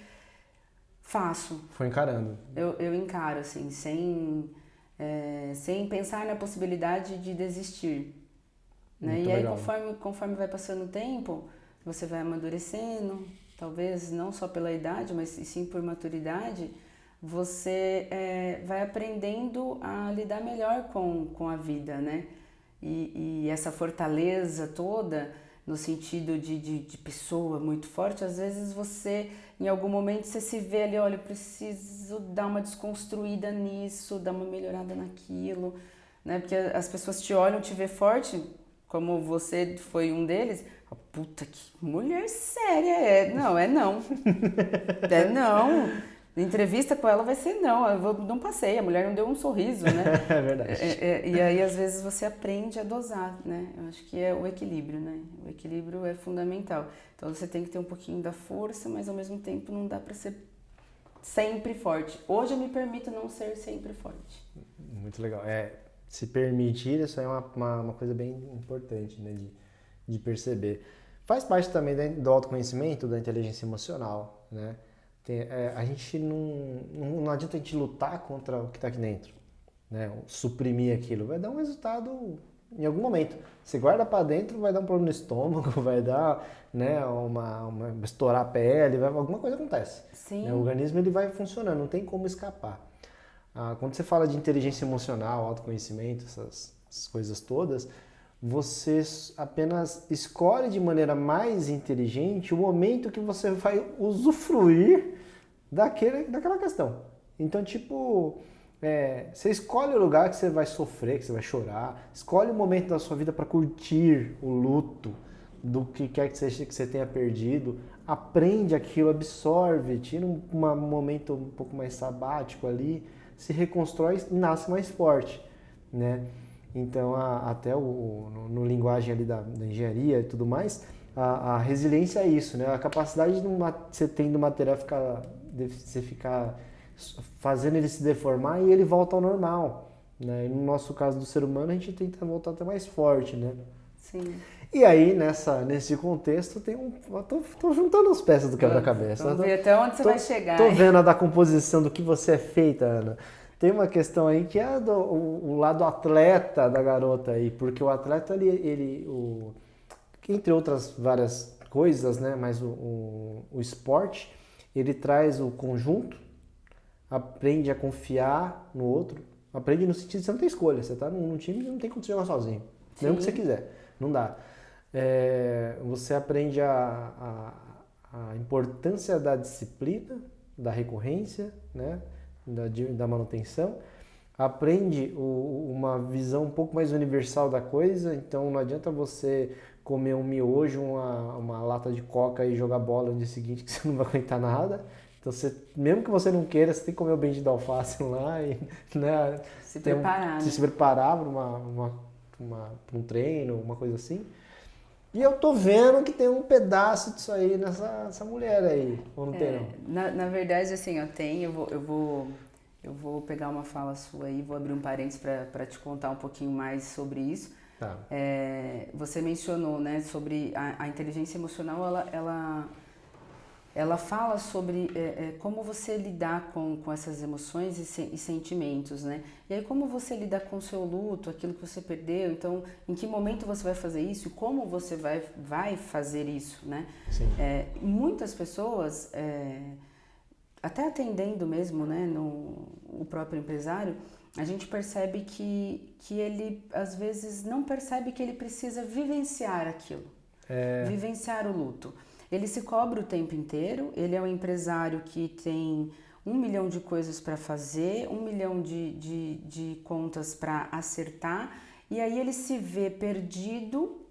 faço. Foi encarando. Eu encaro, assim, sem pensar na possibilidade de desistir. Né? E aí, conforme vai passando o tempo... Você vai amadurecendo, talvez não só pela idade, mas sim por maturidade, você vai aprendendo a lidar melhor com a vida, né? E essa fortaleza toda, no sentido de pessoa muito forte, às vezes você, em algum momento, você se vê ali, olha, eu preciso dar uma desconstruída nisso, dar uma melhorada naquilo, né? Porque as pessoas te olham, te vê forte, como você foi um deles. Puta, que mulher séria não. É não. Entrevista com ela vai ser não. Eu não passei, a mulher não deu um sorriso, né? É verdade. E aí, às vezes, você aprende a dosar, né? Eu acho que é o equilíbrio, né? O equilíbrio é fundamental. Então, você tem que ter um pouquinho da força, mas, ao mesmo tempo, não dá pra ser sempre forte. Hoje, eu me permito não ser sempre forte. Muito legal. Se permitir, isso é uma coisa bem importante, né? De perceber. Faz parte também do autoconhecimento, da inteligência emocional, né? A gente não adianta a gente lutar contra o que está aqui dentro, né? Suprimir aquilo, vai dar um resultado em algum momento. Você guarda para dentro, vai dar um problema no estômago, vai dar, né, estourar a pele, alguma coisa acontece. Sim. Né? O organismo ele vai funcionando, não tem como escapar. Quando você fala de inteligência emocional, autoconhecimento, essas coisas todas, você apenas escolhe de maneira mais inteligente o momento que você vai usufruir daquela questão. Então, tipo, você escolhe o lugar que você vai sofrer, que você vai chorar, escolhe o momento da sua vida para curtir o luto do que quer que seja que você tenha perdido, aprende aquilo, absorve, tira um momento um pouco mais sabático ali, se reconstrói e nasce mais forte, né? Então, até no linguagem ali da engenharia e tudo mais, a resiliência é isso, né? A capacidade que você tem do material você ficar fazendo ele se deformar e ele volta ao normal, né? E no nosso caso do ser humano, a gente tenta voltar até mais forte, né? Sim. E aí, nesse contexto, tô juntando as peças do quebra-cabeça. Vamos ver até onde você vai chegar. Tô vendo a da composição do que você é feita, Ana. Tem uma questão aí que é o lado atleta da garota aí, porque o atleta, entre outras várias coisas, né, mas o esporte, ele traz o conjunto, aprende a confiar no outro, aprende no sentido de você não tem escolha, você tá num time e não tem como você jogar sozinho, mesmo que você quiser, não dá. Você aprende a importância da disciplina, da recorrência, né, da manutenção, aprende uma visão um pouco mais universal da coisa, então não adianta você comer um miojo, uma lata de coca e jogar bola no dia seguinte que você não vai aguentar nada, Então, mesmo que você não queira, você tem que comer o bendito da alface lá e, né, Se preparar, né? se preparar para um treino, uma coisa assim. E eu tô vendo que tem um pedaço disso aí nessa mulher aí, ou não tem não? Na verdade, assim, eu vou pegar uma fala sua aí, vou abrir um parênteses para te contar um pouquinho mais sobre isso. Tá. Você mencionou, né, sobre a inteligência emocional, ela fala sobre como você lidar com essas emoções e sentimentos, né? E aí como você lidar com o seu luto, aquilo que você perdeu, então em que momento você vai fazer isso e como você vai fazer isso, né? Sim. Muitas pessoas, até atendendo mesmo, né, o próprio empresário, a gente percebe que ele às vezes não percebe que ele precisa vivenciar aquilo, vivenciar o luto. Ele se cobra o tempo inteiro, ele é um empresário que tem 1 milhão de coisas para fazer, 1 milhão de contas para acertar, e aí ele se vê perdido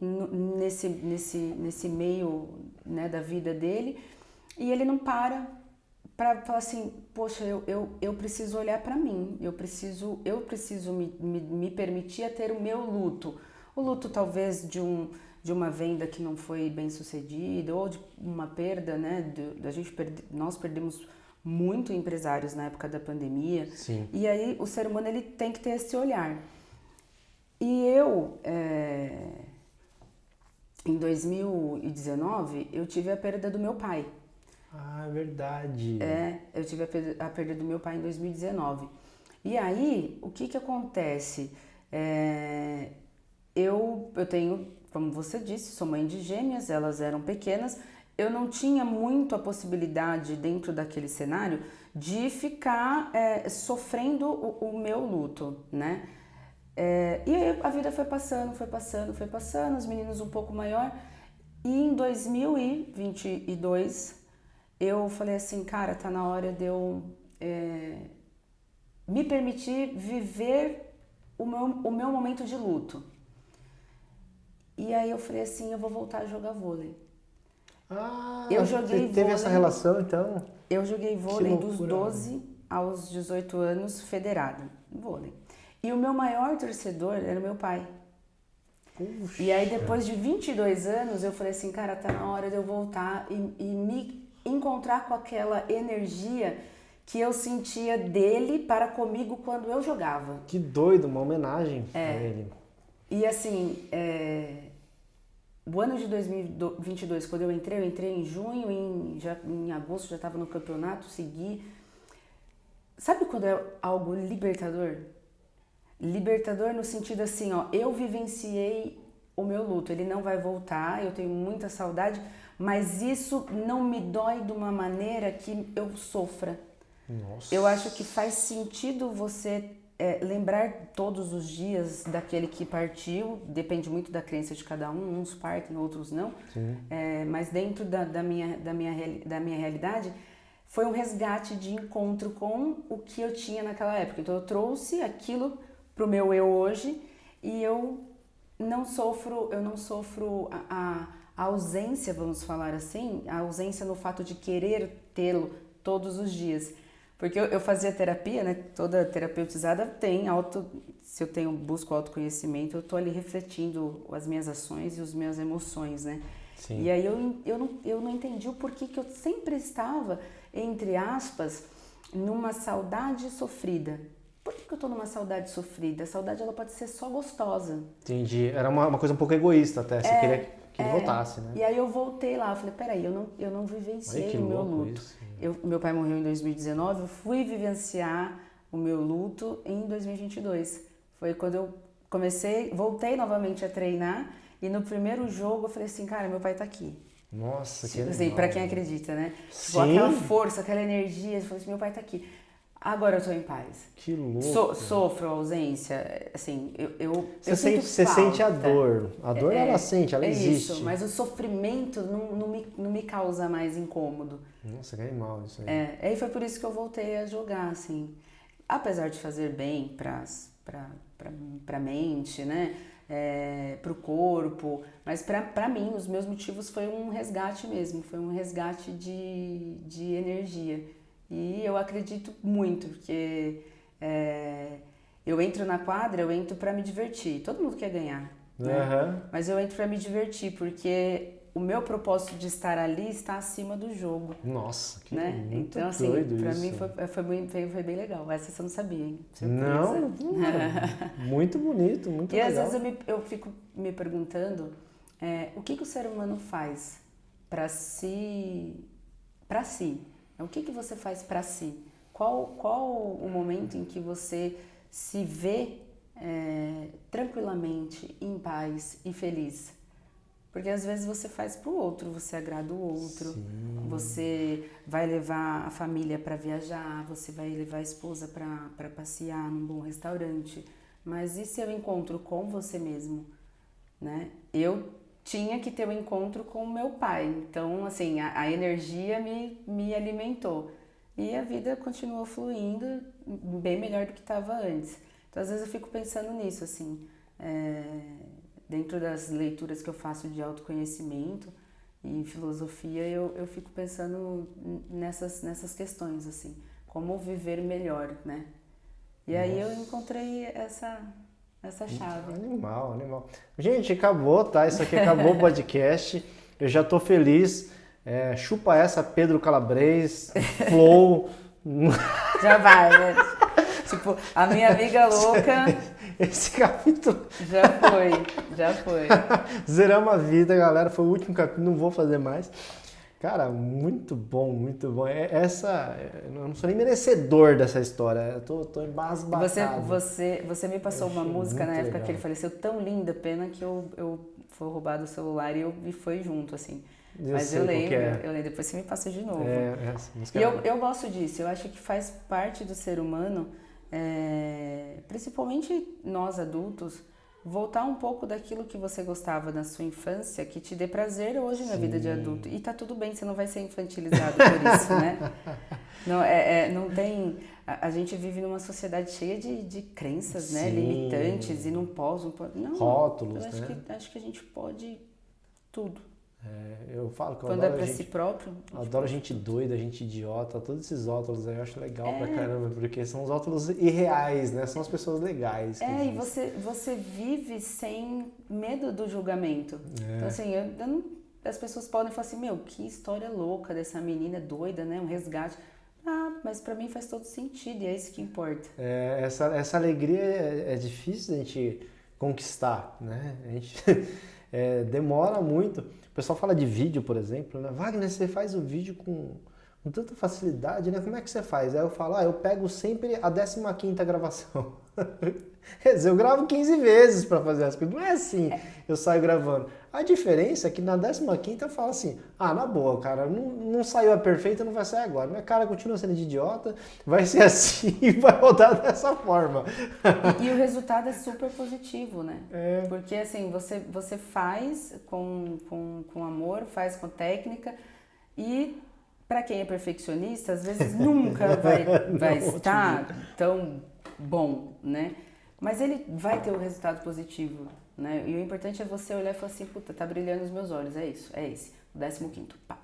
nesse meio, né, da vida dele, e ele não para falar assim, poxa, eu preciso olhar para mim, eu preciso me permitir a ter o meu luto. O luto talvez de uma venda que não foi bem sucedida ou de uma perda, né? Nós perdemos muito empresários na época da pandemia. Sim. E aí o ser humano ele tem que ter esse olhar. E eu, em 2019, eu tive a perda do meu pai. Ah, é verdade. Eu tive a perda do meu pai em 2019. E aí, o que acontece? Eu tenho, como você disse, sou mãe de gêmeas, elas eram pequenas. Eu não tinha muito a possibilidade, dentro daquele cenário, de ficar sofrendo o meu luto, né? E aí a vida foi passando, os meninos um pouco maior. E em 2022, eu falei assim, cara, tá na hora de eu me permitir viver o meu momento de luto. E aí eu falei assim, eu vou voltar a jogar vôlei. Ah, eu joguei você teve essa relação, então? Eu joguei vôlei dos 12 aos 18 anos, federado, vôlei. E o meu maior torcedor era o meu pai. Puxa. E aí depois de 22 anos, eu falei assim, cara, tá na hora de eu voltar e me encontrar com aquela energia que eu sentia dele para comigo quando eu jogava. Que doido, uma homenagem a ele. E assim, o ano de 2022, quando eu entrei em junho, em agosto já estava no campeonato, segui. Sabe quando é algo libertador? Libertador no sentido assim, ó, eu vivenciei o meu luto, ele não vai voltar, eu tenho muita saudade, mas isso não me dói de uma maneira que eu sofra. Nossa. Eu acho que faz sentido você lembrar todos os dias daquele que partiu, depende muito da crença de cada um, uns partem, outros não, mas dentro da minha realidade, foi um resgate de encontro com o que eu tinha naquela época. Então eu trouxe aquilo pro meu eu hoje e eu não sofro a ausência, vamos falar assim, a ausência no fato de querer tê-lo todos os dias. Porque eu fazia terapia, né? Toda terapeutizada tem se eu busco autoconhecimento, eu tô ali refletindo as minhas ações e as minhas emoções, né? Sim. E aí eu não entendi o porquê que eu sempre estava, entre aspas, numa saudade sofrida. Por que eu tô numa saudade sofrida? A saudade ela pode ser só gostosa. Entendi. Era uma coisa um pouco egoísta até, você queria que ele voltasse, né? E aí eu voltei lá, eu falei, peraí, eu não vivenciei o meu luto. Meu pai morreu em 2019, eu fui vivenciar o meu luto em 2022. Foi quando eu voltei novamente a treinar e no primeiro jogo eu falei assim, cara, meu pai tá aqui. Nossa, que assim, legal. pra quem acredita, né? Sim. Tipo, aquela força, aquela energia, eu falei assim, meu pai tá aqui. Agora eu tô em paz. Que louco. Sofro a ausência, assim, Você sente a dor. A dor ela sente, ela existe. Isso, mas o sofrimento não me causa mais incômodo. Nossa, que animal isso aí. Aí foi por isso que eu voltei a jogar, assim. Apesar de fazer bem pra mente, né? Pro corpo, mas pra mim, os meus motivos foi um resgate mesmo, foi um resgate de energia. E eu acredito muito, porque eu entro na quadra, eu entro para me divertir. Todo mundo quer ganhar, né? Mas eu entro para me divertir, porque o meu propósito de estar ali está acima do jogo. Nossa, que né? muito Então, assim, doido pra isso. mim foi bem legal. Essa você não sabia, hein? Surpresa. Não, muito bonito, muito e legal. às vezes eu fico me perguntando o que o ser humano faz para si, O que você faz para si? Qual o momento em que você se vê tranquilamente, em paz e feliz? Porque às vezes você faz pro outro, você agrada o outro, Sim. Você vai levar a família para viajar, você vai levar a esposa para passear num bom restaurante. Mas e seu encontro com você mesmo, né? Eu tinha que ter um encontro com meu pai, então assim, a energia me alimentou. E a vida continuou fluindo bem melhor do que estava antes. Então às vezes eu fico pensando nisso, assim, dentro das leituras que eu faço de autoconhecimento e filosofia, eu fico pensando nessas questões, assim, como viver melhor, né? E aí eu encontrei essa chave. Animal. Gente, acabou, tá? Isso aqui acabou o podcast. Eu já tô feliz. Chupa essa, Pedro Calabres, Flow. Já vai, né? Tipo, a minha amiga louca... Esse capítulo... Já foi. Zeramos a vida, galera. Foi o último capítulo, não vou fazer mais. Cara, muito bom, muito bom. Eu não sou nem merecedor dessa história. Eu tô embasbacado. Você me passou uma música na época legal. que ele faleceu, tão linda, pena que eu foi roubado o celular e foi junto, assim. Mas eu lembro, depois você me passa de novo. Essa música e eu gosto disso, eu acho que faz parte do ser humano, principalmente nós adultos, voltar um pouco daquilo que você gostava na sua infância, que te dê prazer hoje na vida de adulto. E tá tudo bem, você não vai ser infantilizado por isso, né? Não tem... A gente vive numa sociedade cheia de crenças, né? Limitantes, e não posso... Não, rótulos, eu acho que a gente pode tudo. Eu falo que eu Quando adoro pra si próprio. Adoro gente doida, gente idiota, todos esses rótulos aí eu acho legal pra caramba, porque são os rótulos irreais, né? São as pessoas legais. E você vive sem medo do julgamento. Então, assim, as pessoas podem falar assim, que história louca dessa menina doida, né? Um resgate. Mas pra mim faz todo sentido e é isso que importa. Essa alegria é difícil a gente conquistar, né? A gente demora muito. O pessoal fala de vídeo, por exemplo, né? Wagner, você faz o vídeo com tanta facilidade, né? Como é que você faz? Aí eu falo, eu pego sempre a 15ª gravação. Quer dizer, eu gravo 15 vezes para fazer as coisas. Não é assim, eu saio gravando. A diferença é que na 15ª eu falo assim, na boa, cara, não saiu a perfeita, não vai sair agora. Minha cara continua sendo de idiota, vai ser assim e vai rodar dessa forma. E o resultado é super positivo, né? Porque assim, você faz com amor, faz com técnica e para quem é perfeccionista, às vezes nunca vai estar tão bom, né? Mas ele vai ter um resultado positivo, né? E o importante é você olhar e falar assim, puta, tá brilhando os meus olhos, é isso, é esse, o 15º, pá.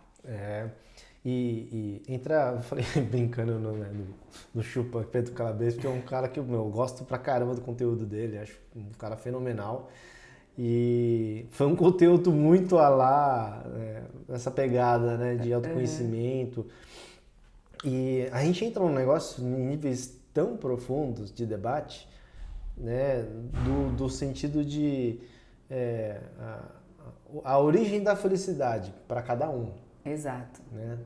E entra, eu falei brincando no Chupa Pedro Calabres, porque é um cara que eu gosto pra caramba do conteúdo dele, acho um cara fenomenal. E foi um conteúdo muito essa pegada, né, de autoconhecimento. E a gente entra num negócio em níveis tão profundos de debate, né, do sentido de a origem da felicidade para cada um. Exato. Né?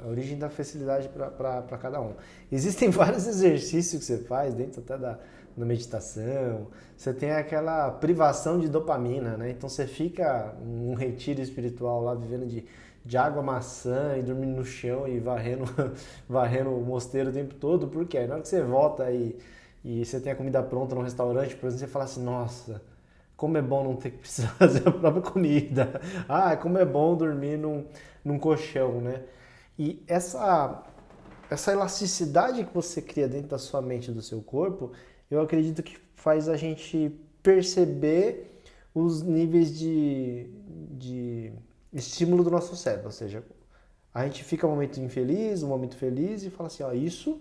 A origem da felicidade para cada um. Existem vários exercícios que você faz dentro até da meditação. Você tem aquela privação de dopamina, né? Então você fica num retiro espiritual lá vivendo de água, maçã e dormindo no chão e varrendo o mosteiro o tempo todo. Por quê? Na hora que você volta e você tem a comida pronta no restaurante, por exemplo, você fala assim, nossa, como é bom não ter que precisar fazer a própria comida. Como é bom dormir num colchão, né? E essa elasticidade que você cria dentro da sua mente e do seu corpo, eu acredito que faz a gente perceber os níveis de estímulo do nosso cérebro. Ou seja, A gente fica um momento infeliz, um momento feliz e fala assim, ó, isso,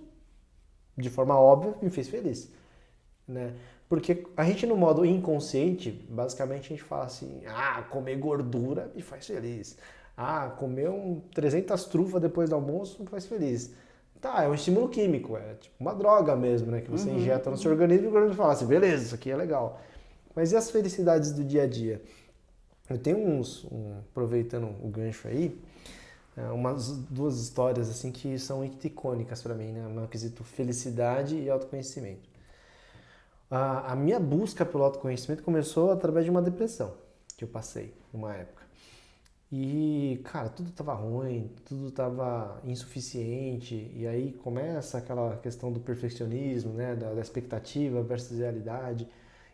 de forma óbvia, me fez feliz, né? Porque a gente no modo inconsciente, basicamente a gente fala assim, comer gordura me faz feliz. Comer 300 trufas depois do almoço me faz feliz. Tá, é um estímulo químico, é tipo uma droga mesmo, né? Que você injeta no seu organismo e o organismo fala assim, beleza, isso aqui é legal. Mas e as felicidades do dia a dia? Eu tenho aproveitando o gancho aí, umas duas histórias assim que são icônicas para mim, né? No quesito felicidade e autoconhecimento. A minha busca pelo autoconhecimento começou através de uma depressão que eu passei numa época. E, cara, tudo tava ruim, tudo tava insuficiente, e aí começa aquela questão do perfeccionismo, né, da expectativa versus realidade.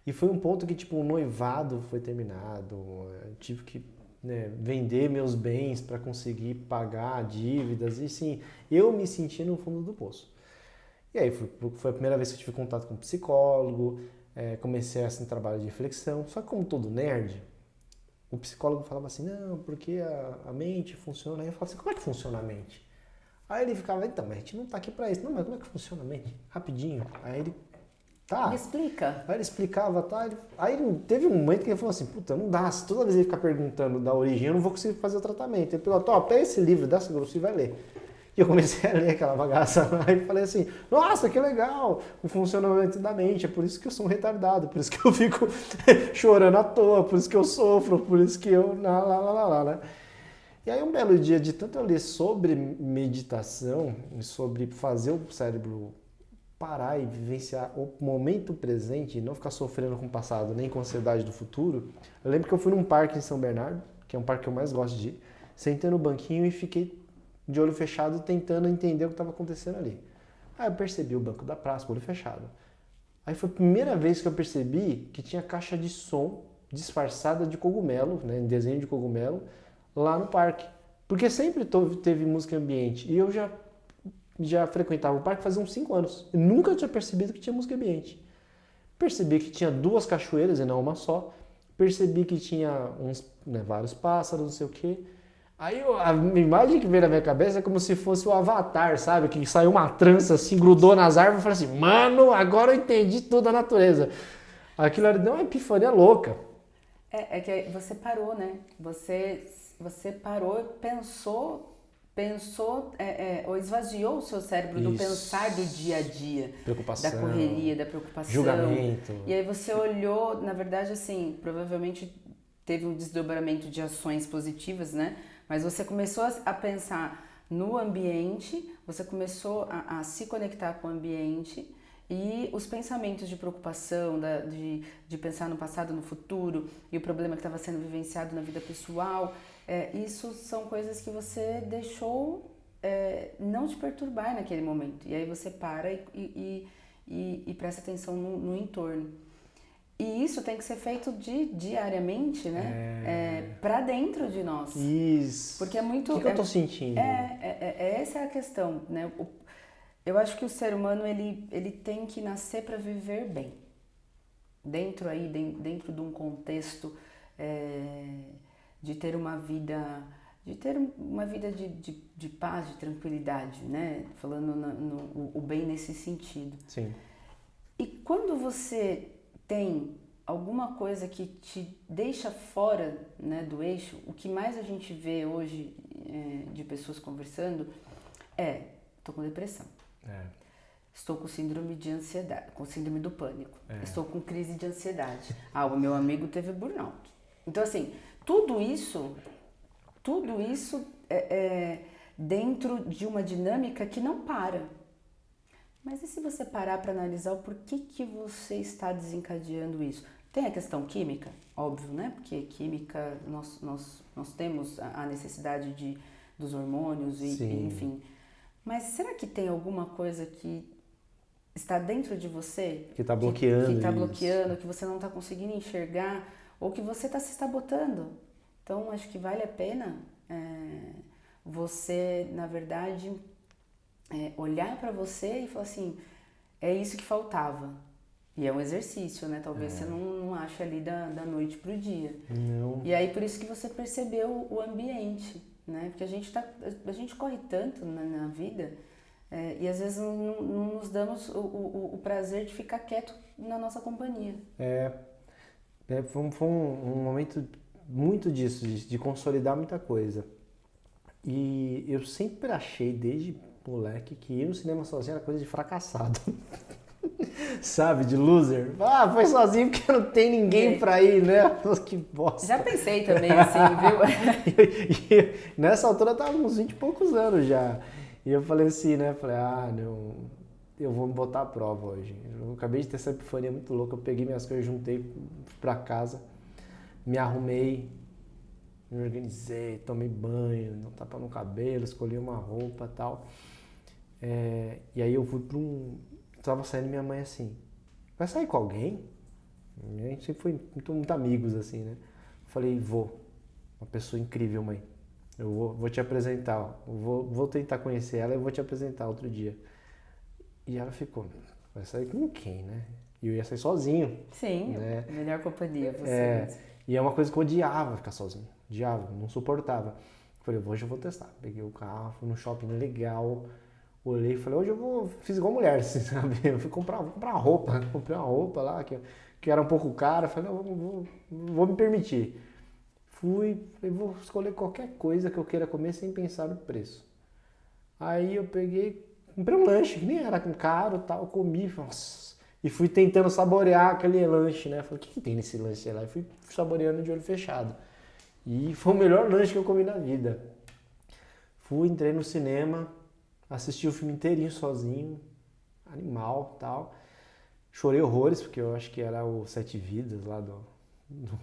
E foi um ponto que, tipo, o noivado foi terminado, eu tive que, né, vender meus bens para conseguir pagar dívidas, e sim, eu me senti no fundo do poço. E aí foi a primeira vez que eu tive contato com um psicólogo, comecei assim, um trabalho de reflexão, só que como todo nerd, o psicólogo falava assim, não, porque a mente funciona. Aí eu falava assim, como é que funciona a mente? Aí ele ficava, então, mas a gente não tá aqui pra isso. Não, mas como é que funciona a mente? Rapidinho. Aí ele, tá. Me explica. Aí ele explicava, tá. Aí teve um momento que ele falou assim, puta, não dá. Se toda vez ele ficar perguntando da origem, eu não vou conseguir fazer o tratamento. Ele falou, pega esse livro, dá essa grossura e vai ler. E eu comecei a ler aquela bagaça lá e falei assim, nossa, que legal o funcionamento da mente, é por isso que eu sou um retardado, por isso que eu fico chorando à toa, por isso que eu sofro, por isso que eu... né? E aí um belo dia, de tanto eu ler sobre meditação, sobre fazer o cérebro parar e vivenciar o momento presente e não ficar sofrendo com o passado, nem com a ansiedade do futuro, eu lembro que eu fui num parque em São Bernardo, que é um parque que eu mais gosto de ir, sentei no banquinho e fiquei de olho fechado, tentando entender o que estava acontecendo ali. Aí eu percebi o banco da praça, com o olho fechado. Aí foi a primeira vez que eu percebi que tinha caixa de som disfarçada de cogumelo, né, em desenho de cogumelo, lá no parque. Porque sempre teve música ambiente. E eu já frequentava o parque fazia uns 5 anos. Eu nunca tinha percebido que tinha música ambiente. Percebi que tinha 2 cachoeiras e não uma só. Percebi que tinha vários pássaros, não sei o quê. Aí a imagem que veio na minha cabeça é como se fosse o Avatar, sabe? Que saiu uma trança assim, grudou nas árvores e falou assim, mano, agora eu entendi tudo da natureza. Aquilo ali deu uma epifania louca. É que você parou, né? Você parou e pensou ou esvaziou o seu cérebro do pensar do dia a dia. Preocupação. Da correria, da preocupação. Julgamento. E aí você olhou, na verdade, assim, provavelmente teve um desdobramento de ações positivas, né? Mas você começou a pensar no ambiente, você começou a se conectar com o ambiente e os pensamentos de preocupação, de pensar no passado, no futuro e o problema que estava sendo vivenciado na vida pessoal, isso são coisas que você deixou não te perturbar naquele momento. E aí você para e presta atenção no entorno. E isso tem que ser feito diariamente, né? Pra dentro de nós. Isso. Porque é muito... O que eu tô sentindo? Essa é a questão, né? Eu acho que o ser humano, ele tem que nascer para viver bem. Dentro de um contexto de ter uma vida... de paz, de tranquilidade, né? Falando o bem nesse sentido. Sim. E quando você tem alguma coisa que te deixa fora, né, do eixo, o que mais a gente vê hoje de pessoas conversando estou com depressão, estou com síndrome de ansiedade, com síndrome do pânico, estou com crise de ansiedade, o meu amigo teve burnout. Então assim, tudo isso é dentro de uma dinâmica que não para. Mas e se você parar para analisar o porquê que você está desencadeando isso? Tem a questão química, óbvio, né? Porque química, nós temos a necessidade dos hormônios, enfim. Mas será que tem alguma coisa que está dentro de você? Que está bloqueando. Que está bloqueando, que você não está conseguindo enxergar, ou que você está se sabotando. Então, acho que vale a pena você, na verdade... olhar para você e falar assim, é isso que faltava. E é um exercício, né? Talvez você não ache ali da noite pro dia. Não. E aí por isso que você percebeu o ambiente. né? Porque a gente corre tanto na vida e às vezes não nos damos o prazer de ficar quieto na nossa companhia. Foi um momento muito disso, de consolidar muita coisa. E eu sempre achei, desde moleque, que ir no cinema sozinho era coisa de fracassado. Sabe, de loser. Ah, foi sozinho porque não tem ninguém pra ir, né? Que bosta. Já pensei também assim, viu? E nessa altura eu tava uns 20 e poucos anos já. E eu falei assim, né? Falei, não, eu vou me botar à prova hoje. Eu acabei de ter essa epifania muito louca. Eu peguei minhas coisas, juntei, fui pra casa, me arrumei, me organizei, tomei banho, não tapa no cabelo, escolhi uma roupa e tal. E aí eu fui pra tava saindo minha mãe assim, vai sair com alguém? A gente sempre foi muito amigos assim, né? Falei, vou. Uma pessoa incrível, mãe. Eu vou te apresentar. Vou tentar conhecer ela e vou te apresentar outro dia. E ela ficou, vai sair com quem, né? E eu ia sair sozinho. Sim, né? Melhor companhia você. E é uma coisa que eu odiava ficar sozinho. Odiava, não suportava. Falei, hoje eu vou testar. Peguei o carro, fui num shopping legal. Olhei e falei, hoje fiz igual mulher, assim, sabe? Eu fui comprar uma roupa. Comprei uma roupa lá que era um pouco cara. Falei, não, vou me permitir. Falei, vou escolher qualquer coisa que eu queira comer sem pensar no preço. Aí eu comprei um lanche, que nem era caro e tal, comi, nossa. E fui tentando saborear aquele lanche, né? Falei, o que tem nesse lanche lá? E fui saboreando de olho fechado. E foi o melhor lanche que eu comi na vida. Entrei no cinema, assisti o filme inteirinho sozinho, animal e tal. Chorei horrores, porque eu acho que era o Sete Vidas lá do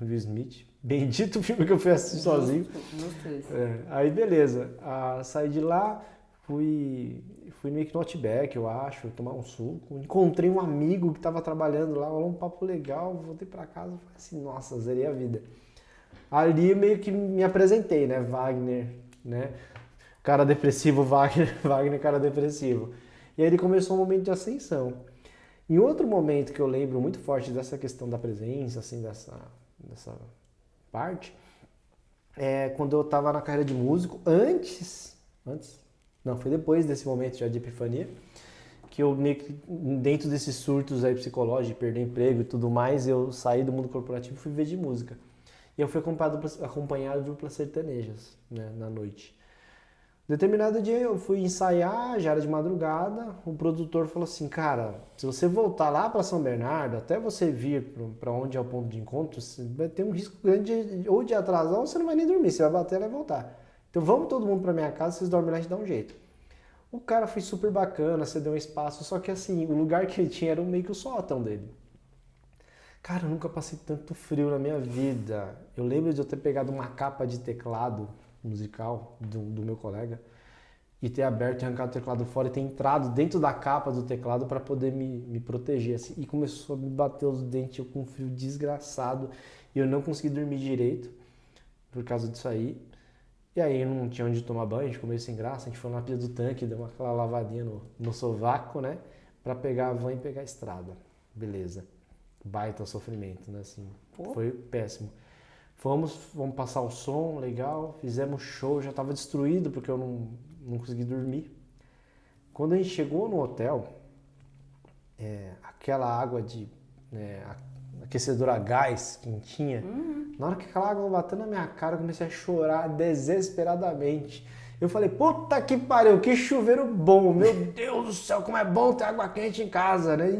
Will Smith. Bendito filme que eu fui assistir sozinho. Aí beleza, saí de lá, fui meio que no Outback, eu acho, tomar um suco. Encontrei um amigo que estava trabalhando lá, rolou um papo legal, voltei pra casa e falei assim, nossa, zerei a vida. Ali meio que me apresentei, né, Wagner, né, cara depressivo, Wagner, cara depressivo. E aí ele começou um momento de ascensão. Em outro momento que eu lembro muito forte dessa questão da presença, assim, dessa parte, quando eu estava na carreira de músico, não, foi depois desse momento já de epifania, que eu, dentro desses surtos aí psicológicos, de perder emprego e tudo mais, eu saí do mundo corporativo e fui viver de música. E eu fui acompanhado de duplas sertanejas, né, na noite. Determinado dia eu fui ensaiar, já era de madrugada, o produtor falou assim, cara, se você voltar lá para São Bernardo, até você vir para onde é o ponto de encontro, você vai ter um risco grande ou de atrasar ou você não vai nem dormir, você vai bater e vai voltar. Então vamos todo mundo para minha casa, vocês dormem lá e a gente dá um jeito. O cara foi super bacana, você deu um espaço, só que assim, o lugar que ele tinha era meio que o sótão dele. Cara, eu nunca passei tanto frio na minha vida. Eu lembro de eu ter pegado uma capa de teclado musical do meu colega e ter aberto e arrancado o teclado fora e ter entrado dentro da capa do teclado para poder me proteger. Assim, e começou a me bater os dentes, eu com um frio desgraçado e eu não consegui dormir direito por causa disso aí. E aí não tinha onde tomar banho, a gente comeu sem graça, a gente foi na pia do tanque, deu aquela lavadinha no sovaco, né? Pra pegar a van e pegar a estrada. Beleza. Baita sofrimento, né? Assim, foi péssimo. Vamos passar o som, legal, fizemos show, já tava destruído porque eu não consegui dormir. Quando a gente chegou no hotel, aquela água de aquecedor a gás quentinha, na hora que aquela água bateu na minha cara, eu comecei a chorar desesperadamente. Eu falei, puta que pariu, que chuveiro bom, meu Deus do céu, como é bom ter água quente em casa, né?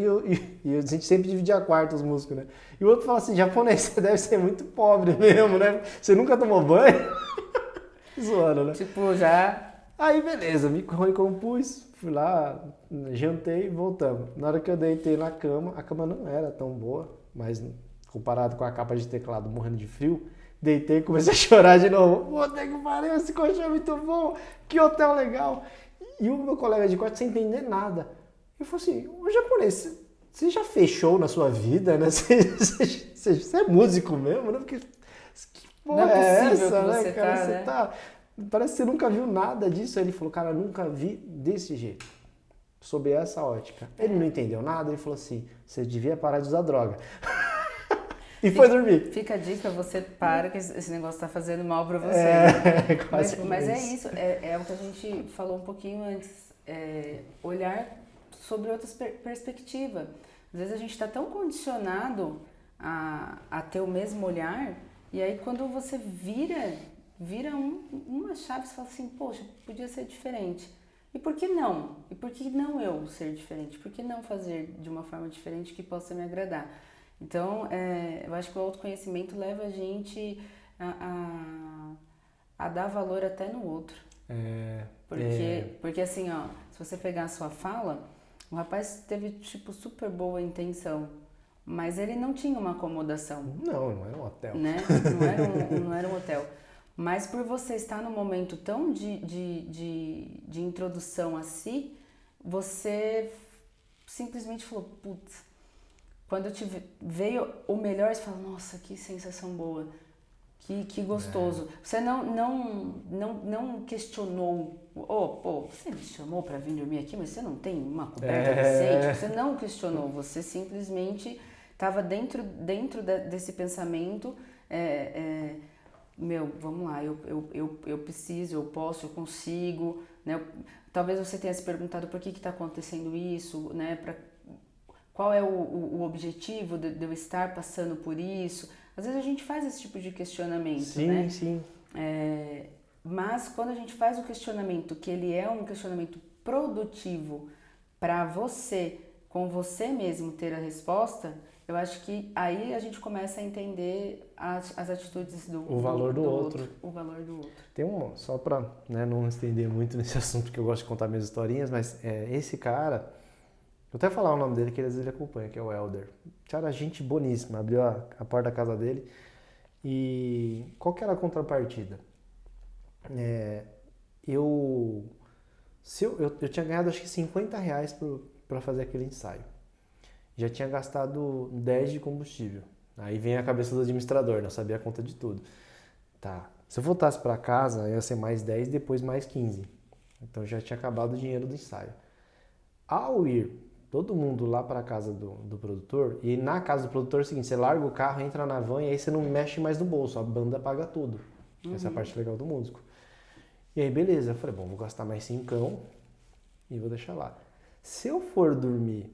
E a gente sempre dividia quarto, os músicos, né? E o outro fala assim, japonês, você deve ser muito pobre mesmo, né? Você nunca tomou banho? Zoando, né? Tipo, já... Aí beleza, me recompus, fui lá, jantei e voltamos. Na hora que eu deitei na cama, a cama não era tão boa, mas comparado com a capa de teclado morrendo de frio, deitei e comecei a chorar de novo. Puta que pariu, esse colchão é muito bom, que hotel legal. E o meu colega de quarto sem entender nada. Eu falei assim, ô japonês, você já fechou na sua vida, né? Você é músico mesmo, né? Porque que porra não é possível essa, que né, você cara? tá, Você né? tá... Parece que você nunca viu nada disso. Aí ele falou, cara, nunca vi desse jeito, sob essa ótica. Ele não entendeu nada, ele falou assim, você devia parar de usar droga. E foi dormir. Fica a dica, você para que esse negócio tá fazendo mal para você. Mas é isso, é o que a gente falou um pouquinho antes. Olhar sobre outras perspectivas. Às vezes a gente está tão condicionado a ter o mesmo olhar, e aí quando você vira uma chave, você fala assim, poxa, podia ser diferente. E por que não? E por que não eu ser diferente? Por que não fazer de uma forma diferente que possa me agradar? Então, eu acho que o autoconhecimento leva a gente a dar valor até no outro. Porque assim, ó, se você pegar a sua fala, o rapaz teve, tipo, super boa intenção, mas ele não tinha uma acomodação. Não era um hotel. Né? Não era um hotel. Mas por você estar num momento tão de introdução a si, você simplesmente falou, putz, quando veio o melhor, você fala, nossa, que sensação boa, que gostoso. Você não questionou, você me chamou para vir dormir aqui, mas você não tem uma coberta decente? Você não questionou, você simplesmente estava dentro desse pensamento, vamos lá, eu preciso, eu posso, eu consigo, né? Talvez você tenha se perguntado por que está acontecendo isso, né? Qual é o objetivo de eu estar passando por isso? Às vezes a gente faz esse tipo de questionamento, né? Sim. Mas quando a gente faz o questionamento, que ele é um questionamento produtivo para você, com você mesmo ter a resposta, eu acho que aí a gente começa a entender as atitudes o valor do outro. O valor do outro. Tem só para, né, não estender muito nesse assunto, que eu gosto de contar minhas historinhas, mas esse cara, vou até falar o nome dele, que às vezes ele acompanha, que é o Elder. Cara, gente boníssima, abriu a porta da casa dele. E qual que era a contrapartida? Eu tinha ganhado acho que R$50 para fazer aquele ensaio. Já tinha gastado 10 de combustível. Aí vem a cabeça do administrador, né? Eu sabia a conta de tudo. Tá, se eu voltasse para casa, ia ser mais 10, depois mais 15. Então já tinha acabado o dinheiro do ensaio. Ao ir todo mundo lá para a casa do produtor, e na casa do produtor é o seguinte, você larga o carro, entra na van e aí você não mexe mais no bolso, a banda paga tudo. Essa é a parte legal do músico. E aí beleza, eu falei, vou gastar mais 5 e vou deixar lá. Se eu for dormir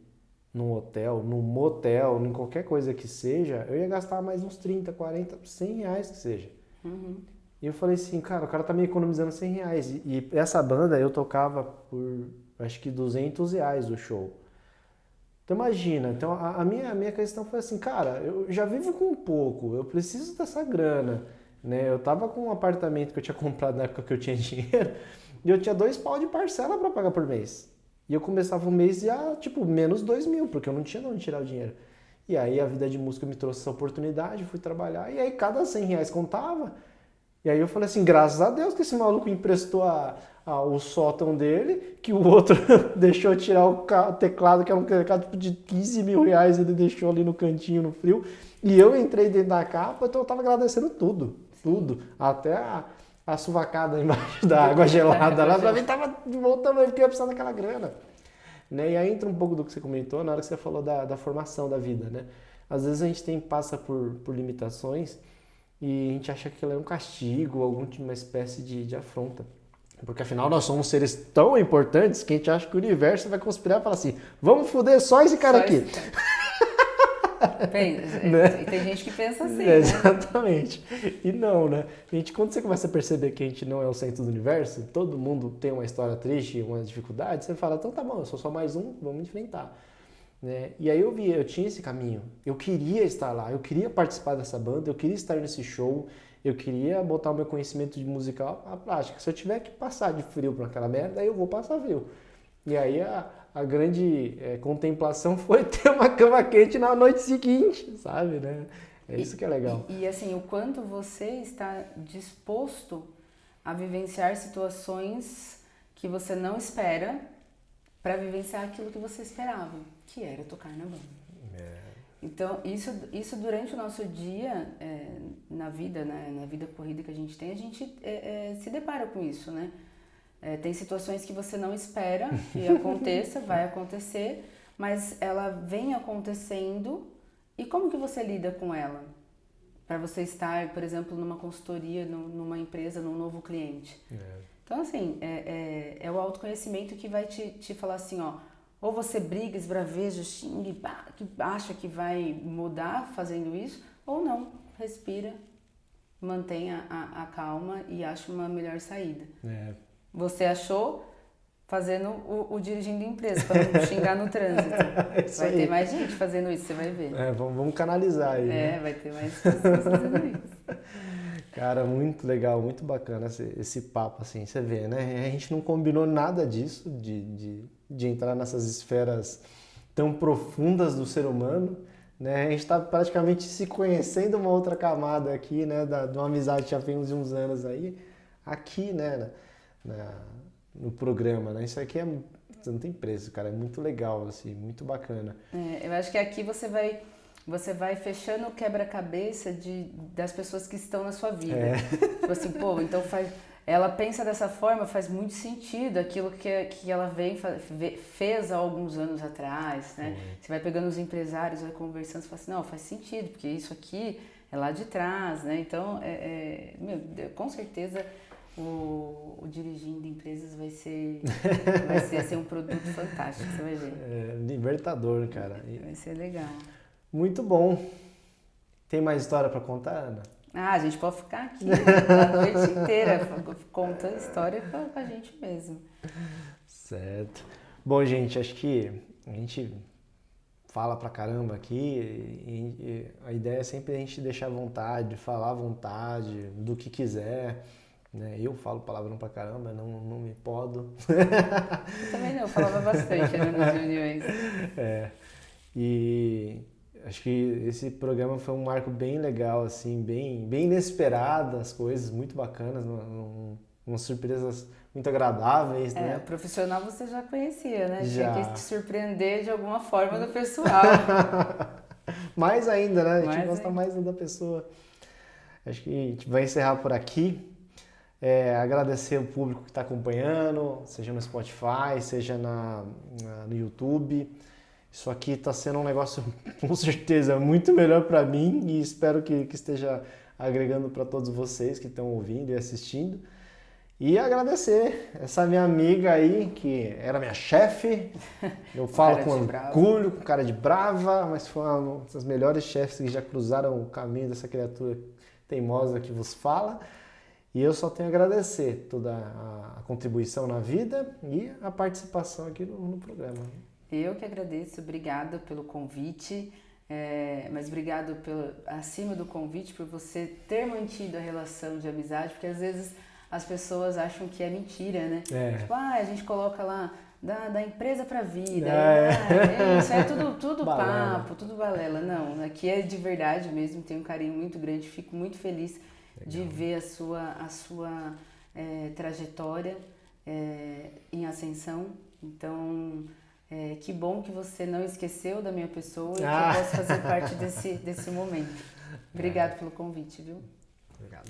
num hotel, num motel, em qualquer coisa que seja, eu ia gastar mais uns 30, 40, R$100 que seja. E eu falei assim, cara, o cara tá me economizando R$100. E essa banda eu tocava por, acho que R$200 o show. Então imagina, então a minha questão foi assim, cara, eu já vivo com pouco, eu preciso dessa grana, né? Eu tava com um apartamento que eu tinha comprado na época que eu tinha dinheiro, e eu tinha 2 pau de parcela para pagar por mês. E eu começava o mês a, menos 2.000, porque eu não tinha de onde tirar o dinheiro. E aí a vida de música me trouxe essa oportunidade, fui trabalhar, e aí cada R$100 contava. E aí eu falei assim, graças a Deus que esse maluco emprestou o sótão dele, que o outro deixou tirar o teclado, que era um teclado de R$15 mil, ele deixou ali no cantinho, no frio. E eu entrei dentro da capa, então eu tava agradecendo tudo. Até a suvacada embaixo da água gelada lá, pra mim tava voltando, porque eu ia precisar daquela grana. Né? E aí entra um pouco do que você comentou na hora que você falou da formação da vida, né? Às vezes a gente passa por limitações e a gente acha que aquilo é um castigo, alguma espécie de afronta. Porque afinal nós somos seres tão importantes que a gente acha que o universo vai conspirar e falar assim, vamos foder só esse cara aqui. Né? Tem gente que pensa assim, né? Exatamente. E não, né? Quando você começa a perceber que a gente não é o centro do universo, todo mundo tem uma história triste, uma dificuldade, você fala, então tá bom, eu sou só mais um, vamos enfrentar. Né? E aí eu tinha esse caminho, eu queria estar lá, eu queria participar dessa banda, eu queria estar nesse show, eu queria botar o meu conhecimento de musical à prática. Se eu tiver que passar de frio para aquela merda, aí eu vou passar frio. E aí a grande contemplação foi ter uma cama quente na noite seguinte, sabe, né? É isso que é legal. E assim, o quanto você está disposto a vivenciar situações que você não espera para vivenciar aquilo que você esperava, que era tocar na banda. Então, isso durante o nosso dia, na vida, né, na vida corrida que a gente tem, a gente se depara com isso, né? Tem situações que você não espera que aconteça, vai acontecer, mas ela vem acontecendo, e como que você lida com ela? para você estar, por exemplo, numa consultoria, numa empresa, num novo cliente. Então, assim, é o autoconhecimento que vai te falar assim, ó, ou você briga, esbraveja, xingue, que acha que vai mudar fazendo isso, ou não, respira, mantenha a calma e acha uma melhor saída. Você achou fazendo o dirigindo empresa, para não xingar no trânsito. Vai ter mais gente fazendo isso, você vai ver. Vamos canalizar aí. Né? Vai ter mais pessoas fazendo isso. Cara, muito legal, muito bacana esse papo, assim, você vê, né? A gente não combinou nada disso, de entrar nessas esferas tão profundas do ser humano, né? A gente está praticamente se conhecendo uma outra camada aqui, né? De uma amizade que já tem uns anos aí, aqui, né? No programa, né? Isso aqui não tem preço, cara, é muito legal, assim, muito bacana. Eu acho que aqui você vai fechando o quebra-cabeça das pessoas que estão na sua vida. Tipo assim, então ela pensa dessa forma, faz muito sentido aquilo que ela fez há alguns anos atrás, né? Você vai pegando os empresários, vai conversando, você fala assim, não, faz sentido, porque isso aqui é lá de trás, né? Então, com certeza, o Dirigindo Empresas vai ser um produto fantástico, você vai ver. Libertador, cara. Vai ser legal. Muito bom. Tem mais história para contar, Ana? A gente pode ficar aqui a noite inteira contando história com a gente mesmo. Certo. Bom, gente, acho que a gente fala pra caramba aqui e a ideia é sempre a gente deixar à vontade, falar à vontade, do que quiser. Né? Eu falo palavrão pra caramba, não me podo. Eu também não, eu falava bastante nas reuniões. E acho que esse programa foi um marco bem legal, assim, bem inesperado, as coisas muito bacanas, umas surpresas muito agradáveis, né? Profissional você já conhecia, né? Já. Tinha que te surpreender de alguma forma do pessoal. Mais ainda, né? A gente gosta mais da pessoa. Acho que a gente vai encerrar por aqui. Agradecer o público que está acompanhando, seja no Spotify, seja no YouTube. Isso aqui está sendo um negócio, com certeza, muito melhor para mim e espero que esteja agregando para todos vocês que estão ouvindo e assistindo. E agradecer essa minha amiga aí, que era minha chefe. Eu falo com orgulho, com cara de brava, mas foi uma das melhores chefes que já cruzaram o caminho dessa criatura teimosa que vos fala. E eu só tenho a agradecer toda a contribuição na vida e a participação aqui no programa. Eu que agradeço, obrigada pelo convite, mas obrigado acima do convite por você ter mantido a relação de amizade, porque às vezes as pessoas acham que é mentira, né? Tipo, a gente coloca lá da empresa para a vida, isso é tudo papo, tudo balela. Não, aqui é de verdade mesmo, tenho um carinho muito grande, fico muito feliz de ver a sua trajetória em ascensão. Então, que bom que você não esqueceu da minha pessoa e que eu posso fazer parte desse momento. Obrigado pelo convite, viu? Obrigado.